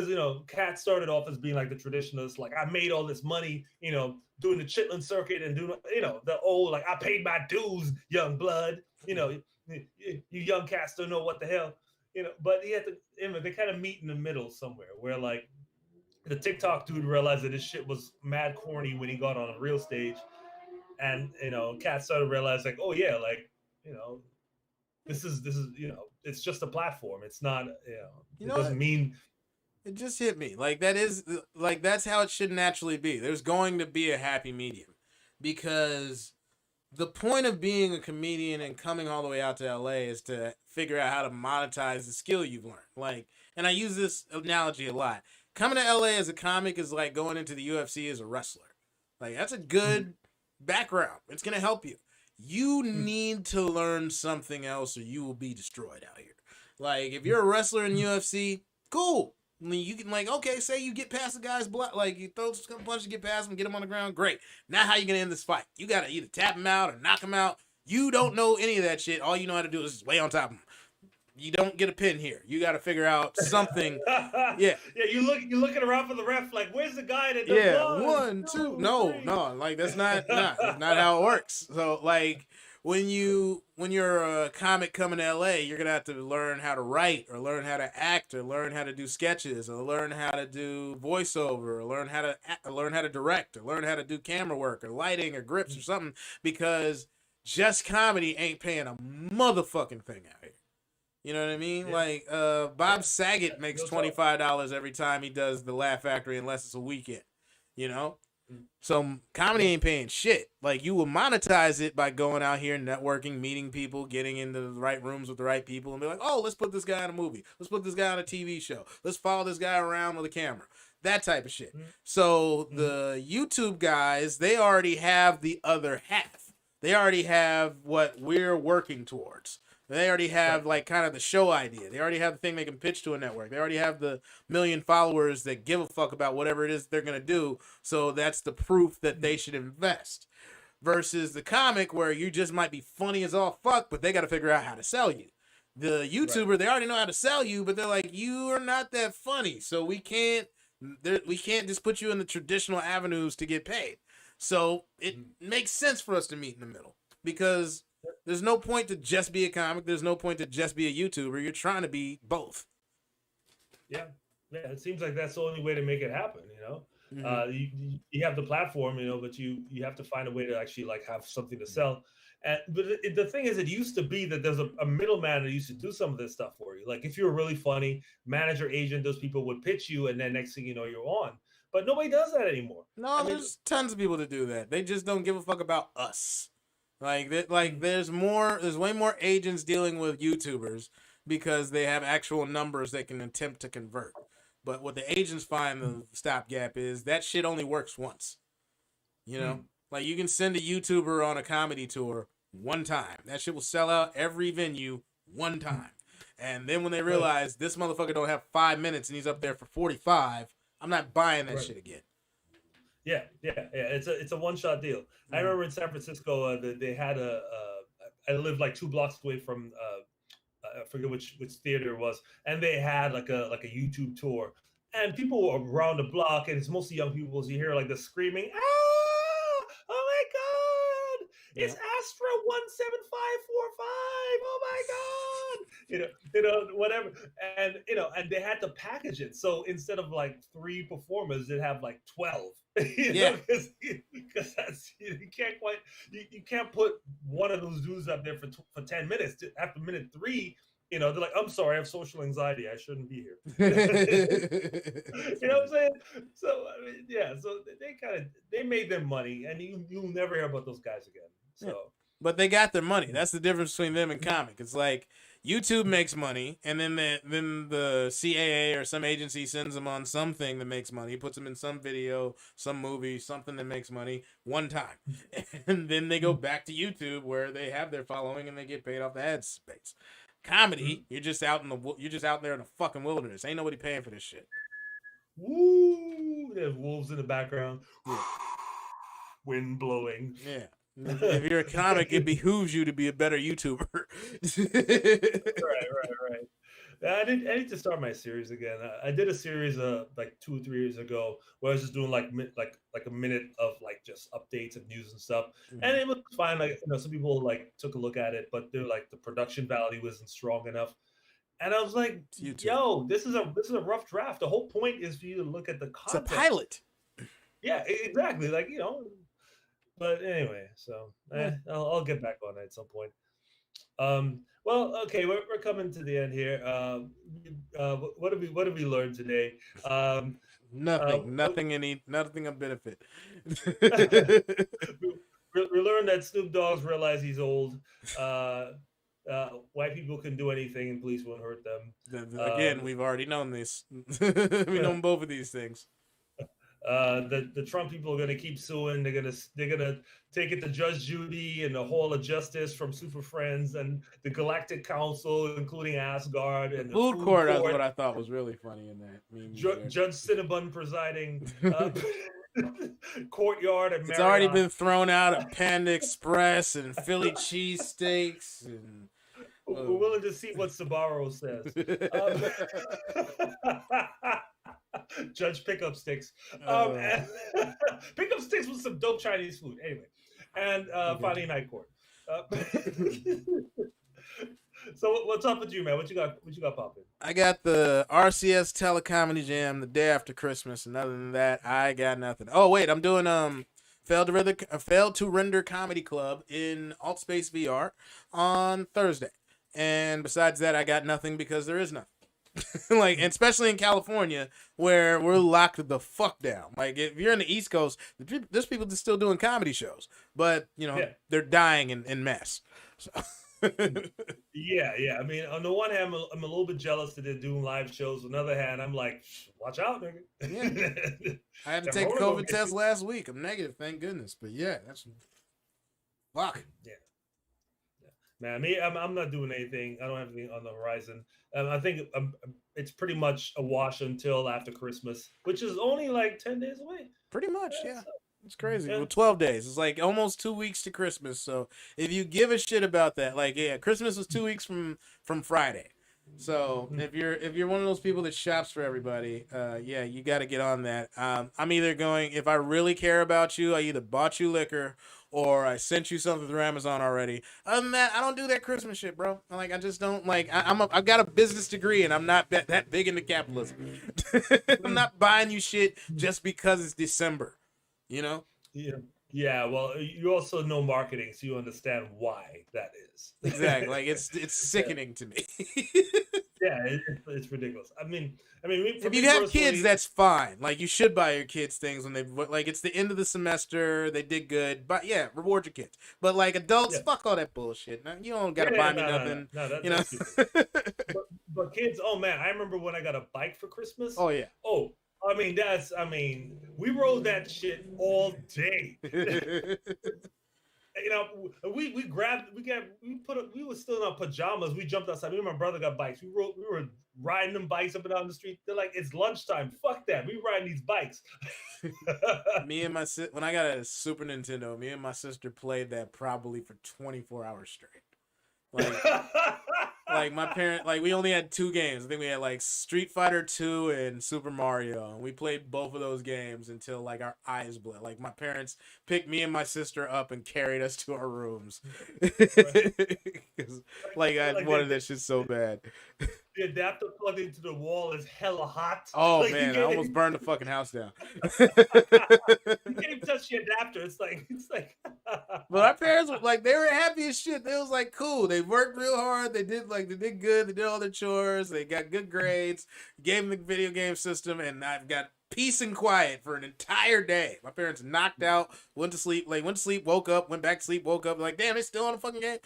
Speaker 2: you know, Katt started off as being like the traditionalist, like I made all this money, you know, doing the Chitlin circuit and doing, you know, the old like I paid my dues, young blood, you know, you young cats don't know what the hell, you know. But he had to, you know, they kind of meet in the middle somewhere where like the TikTok dude realized that his shit was mad corny when he got on a real stage, and you know, Katt started to realize like, oh yeah, like you know, this is you know, it's just a platform. It's not you know,
Speaker 1: You
Speaker 2: it
Speaker 1: know what?
Speaker 2: doesn't mean
Speaker 1: It just hit me. Like that is like that's how it should naturally be. There's going to be a happy medium because the point of being a comedian and coming all the way out to LA is to figure out how to monetize the skill you've learned. Like, and I use this analogy a lot. Coming to LA as a comic is like going into the UFC as a wrestler. Like, that's a good background. It's going to help you. You need to learn something else or you will be destroyed out here. Like, if you're a wrestler in UFC, cool. I mean, you can like, okay, say you get past the guy's block, like you throw some punches, get past him, get him on the ground, great. Now how you gonna end this fight? You gotta either tap him out or knock him out. You don't know any of that shit. All you know how to do is just lay on top of him. You don't get a pin here. You gotta figure out something. Yeah.
Speaker 2: yeah, you're looking around for the ref, like, where's the guy that does
Speaker 1: Yeah.
Speaker 2: one,
Speaker 1: One, two.
Speaker 2: two,
Speaker 1: No,
Speaker 2: three?
Speaker 1: no. Like that's not how it works. So like when you're a comic coming to LA, you're gonna have to learn how to write or learn how to act or learn how to do sketches or learn how to do voiceover or learn how to direct or learn how to do camera work or lighting or grips or something because just comedy ain't paying a motherfucking thing out here. You know what I mean?
Speaker 2: Yeah,
Speaker 1: Like
Speaker 2: yeah,
Speaker 1: Bob Saget makes
Speaker 2: real talk.
Speaker 1: $25 every time he does the Laugh Factory unless it's a weekend. You know?
Speaker 2: Mm,
Speaker 1: So comedy
Speaker 2: yeah,
Speaker 1: ain't paying shit. Like you will monetize it by going out here, networking, meeting people, getting into the right rooms with the right people, and be like, oh, let's put this guy in a movie. Let's put this guy on a TV show. Let's follow this guy around with a camera. That type of shit.
Speaker 2: mm,
Speaker 1: So
Speaker 2: mm,
Speaker 1: the YouTube guys, they already have the other half. They already have what we're working towards. They already
Speaker 2: right.
Speaker 1: have like kind of the show idea. They already have the thing they can pitch to a network. They already have the million followers that give a fuck about whatever it is they're gonna do. So that's the proof that they
Speaker 2: Mm,
Speaker 1: should invest. Versus the comic where you just might be funny as all fuck, but they got to figure out how to sell you. The
Speaker 2: right.
Speaker 1: YouTuber, they already know how to sell you, but they're like, you are not that funny, so we can't just put you in the traditional avenues to get paid. So it
Speaker 2: Mm.
Speaker 1: makes sense for us to meet in the middle because there's no point to just be a comic. There's no point to just be a YouTuber. You're trying to be both.
Speaker 2: Yeah, yeah. It seems like that's the only way to make it happen. You know,
Speaker 1: Mm-hmm.
Speaker 2: you have the platform, you know, but you have to find a way to actually like have something to sell. And but the thing is, it used to be that there's a middleman that used to do some of this stuff for you. Like if you were really funny, manager, agent, those people would pitch you, and then next thing you know, you're on. But nobody does that anymore. I
Speaker 1: No,
Speaker 2: mean,
Speaker 1: there's tons of people that do that. They just don't give a fuck about us.
Speaker 2: mm,
Speaker 1: There's way more agents dealing with YouTubers because they have actual numbers they can attempt to convert. But what the agents find the stopgap is that shit only works once. You know?
Speaker 2: mm,
Speaker 1: Like you can send a YouTuber on a comedy tour one time. That shit will sell out every venue one
Speaker 2: mm,
Speaker 1: time. And then when they
Speaker 2: right,
Speaker 1: realize this motherfucker don't have 5 minutes and he's up there for 45, I'm not buying that
Speaker 2: right.
Speaker 1: shit again.
Speaker 2: Yeah, yeah, yeah. It's a one shot deal. I
Speaker 1: Mm.
Speaker 2: remember in San Francisco, they had I lived like 2 blocks away from I forget which theater it was, and they had like a YouTube tour, and people around the block, and it's mostly young people. So you hear like the screaming, "Ah! Oh my God! It's
Speaker 1: Yeah.
Speaker 2: Astra 17545! Oh my God!" Whatever. And and they had to package it. So instead of like 3 performers, they'd have like 12.
Speaker 1: Yeah.
Speaker 2: Because that's you can't quite you can't put one of those dudes up there for 10 minutes. After minute 3, they're like, "I'm sorry, I have social anxiety. I shouldn't be here." You know what I'm saying? So I mean, yeah. So they made their money, and you'll never hear about those guys again.
Speaker 1: Yeah.
Speaker 2: So
Speaker 1: But they got their money. That's the difference between them and comic. It's like YouTube makes money, and then the CAA or some agency sends them on something that makes money, puts them in some video, some movie, something that makes money one time, and then they go back to YouTube where they have their following and they get paid off the ad space. Comedy, you're just out there in the fucking wilderness. Ain't nobody paying for this shit.
Speaker 2: woo, there's wolves in the background,
Speaker 1: Yeah.
Speaker 2: wind blowing.
Speaker 1: Yeah. If you're a comic, it behooves you to be a better YouTuber.
Speaker 2: Right. I need to start my series again. I did a series like 2 or 3 years ago where I was just doing like a minute of like just updates of news and stuff, and it was fine. Like some people like took a look at it, but they're like the production value wasn't strong enough. And I was like, "Yo, this is a rough draft. The whole point is for you to look at the
Speaker 1: It's a
Speaker 2: content."
Speaker 1: pilot.
Speaker 2: Yeah, exactly. Like But anyway, so I'll get back on it at some point. Well, okay, we're coming to the end here. What have we learned today?
Speaker 1: Nothing of benefit.
Speaker 2: We learned that Snoop Dogg's realize he's old. White people can do anything and police won't hurt them.
Speaker 1: Again, we've already known this. We know both of these things.
Speaker 2: The Trump people are going to keep suing. They're gonna take it to Judge Judy and the Hall of Justice from Super Friends and the Galactic Council, including Asgard and the
Speaker 1: Food court. That's what I thought was really funny in that.
Speaker 2: Judge Cinnabon presiding. Courtyard and
Speaker 1: it's already been thrown out of Panda Express and Philly cheesesteaks and.
Speaker 2: We're willing to see what Sabaro says. Judge Pickup Sticks. Pickup Sticks with some dope Chinese food. Anyway. And finally Night Court. So what's up with you, man? What you got popping?
Speaker 1: I got the RCS Telecomedy Jam the day after Christmas, and other than that, I got nothing. Oh wait, I'm doing Failed to Render Comedy Club in Altspace VR on Thursday. And besides that, I got nothing because there is nothing. Like, and especially in California, where we're locked the fuck down. Like, if you're in the East Coast, there's people that's still doing comedy shows, but they're dying in mass. So.
Speaker 2: Yeah. I mean, on the one hand, I'm a little bit jealous that they're doing live shows. On the other hand, I'm like, watch out, nigga.
Speaker 1: Yeah. I had to take a COVID test last week. I'm negative, thank goodness. But yeah, that's fuck.
Speaker 2: Yeah. Man, I'm not doing anything. I don't have anything on the horizon. I think it's pretty much a wash until after Christmas, which is only like 10 days away.
Speaker 1: Pretty much, yeah. So, it's crazy. Yeah. Well, 12 days. It's like almost 2 weeks to Christmas. So if you give a shit about that, like, yeah, Christmas was 2 weeks from Friday. So if you're one of those people that shops for everybody, yeah, you got to get on that. I'm either going, if I really care about you, I either bought you liquor or I sent you something through Amazon already. Other than that, I don't do that Christmas shit, bro. Like, I just don't like. I've got a business degree and I'm not that big into capitalism. I'm not buying you shit just because it's December. Yeah.
Speaker 2: Yeah. Well, you also know marketing, so you understand why that is.
Speaker 1: Exactly. Like it's sickening to me.
Speaker 2: Yeah, it's ridiculous. I mean,
Speaker 1: if you have kids, that's fine. Like, you should buy your kids things when it's the end of the semester, they did good, but yeah, reward your kids. But like adults, fuck all that bullshit. Now, you don't gotta buy me nothing.
Speaker 2: But kids, oh man, I remember when I got a bike for Christmas.
Speaker 1: Oh yeah.
Speaker 2: Oh, we rode that shit all day. We were still in our pajamas. We jumped outside. Me and my brother got bikes. We were riding them bikes up and down the street. They're like, it's lunchtime. Fuck that. We riding these bikes.
Speaker 1: When I got a Super Nintendo, me and my sister played that probably for 24 hours straight. Like, Like my parent, like we only had 2 games. I think we had like Street Fighter 2 and Super Mario. And we played both of those games until like our eyes bled. Like my parents picked me and my sister up and carried us to our rooms. Like I wanted that shit so bad.
Speaker 2: The adapter plugged into the wall is hella hot.
Speaker 1: Oh
Speaker 2: like,
Speaker 1: man, I almost burned the fucking house down.
Speaker 2: You can't even touch the adapter. It's like
Speaker 1: But our parents were like, they were happy as shit. They was like, cool. They worked real hard. They did good. They did all their chores. They got good grades. Gave them the video game system, and I've got peace and quiet for an entire day. My parents knocked out, went to sleep, woke up, went back to sleep, woke up, like, damn, they still on the fucking game.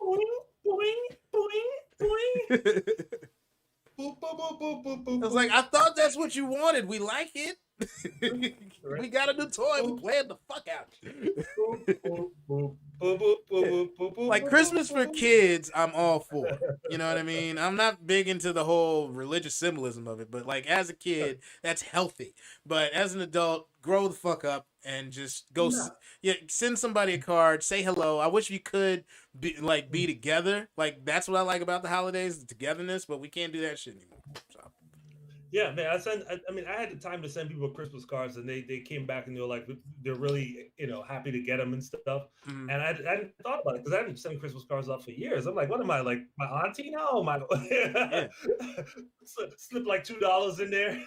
Speaker 2: boing, boing, boing, boing. Boop, boop, boop, boop, boop, boop,
Speaker 1: I was like, I thought that's what you wanted. We like it. We got a new toy. We playing the fuck out. Like Christmas for kids, I'm all for. You know what I mean? I'm not big into the whole religious symbolism of it, but like as a kid, that's healthy. But as an adult, grow the fuck up and just go. Send somebody a card, say hello. I wish we could be together. Like that's what I like about the holidays, the togetherness. But we can't do that shit anymore. So.
Speaker 2: Yeah, man. I had the time to send people Christmas cards, and they came back and they were like, they're really happy to get them and stuff. Mm-hmm. And I hadn't thought about it because I hadn't sent Christmas cards out for years. I'm like, what am I, like my auntie now? Yeah. Slip like $2 in there.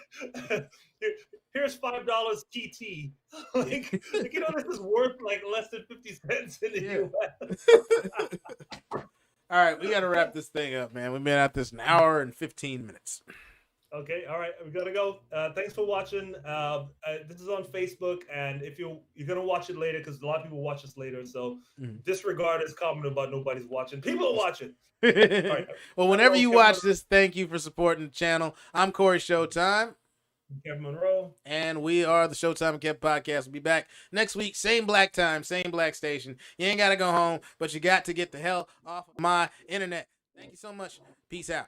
Speaker 2: Here's $5 TT. Like this is worth like less than 50 cents in the US.
Speaker 1: All right, we got to wrap this thing up, man. We've been at this an hour and 15 minutes.
Speaker 2: Okay, all right, we gotta go. Thanks for watching. This is on Facebook, and if you're gonna watch it later, because a lot of people watch this later, so disregard this comment about nobody's watching. People are watching. All right.
Speaker 1: Well, whenever you watch this, thank you for supporting the channel. I'm Corey Showtime.
Speaker 2: Kevin Monroe.
Speaker 1: And we are the Showtime and Kev Podcast. We'll be back next week. Same black time, same black station. You ain't got to go home, but you got to get the hell off of my internet. Thank you so much. Peace out.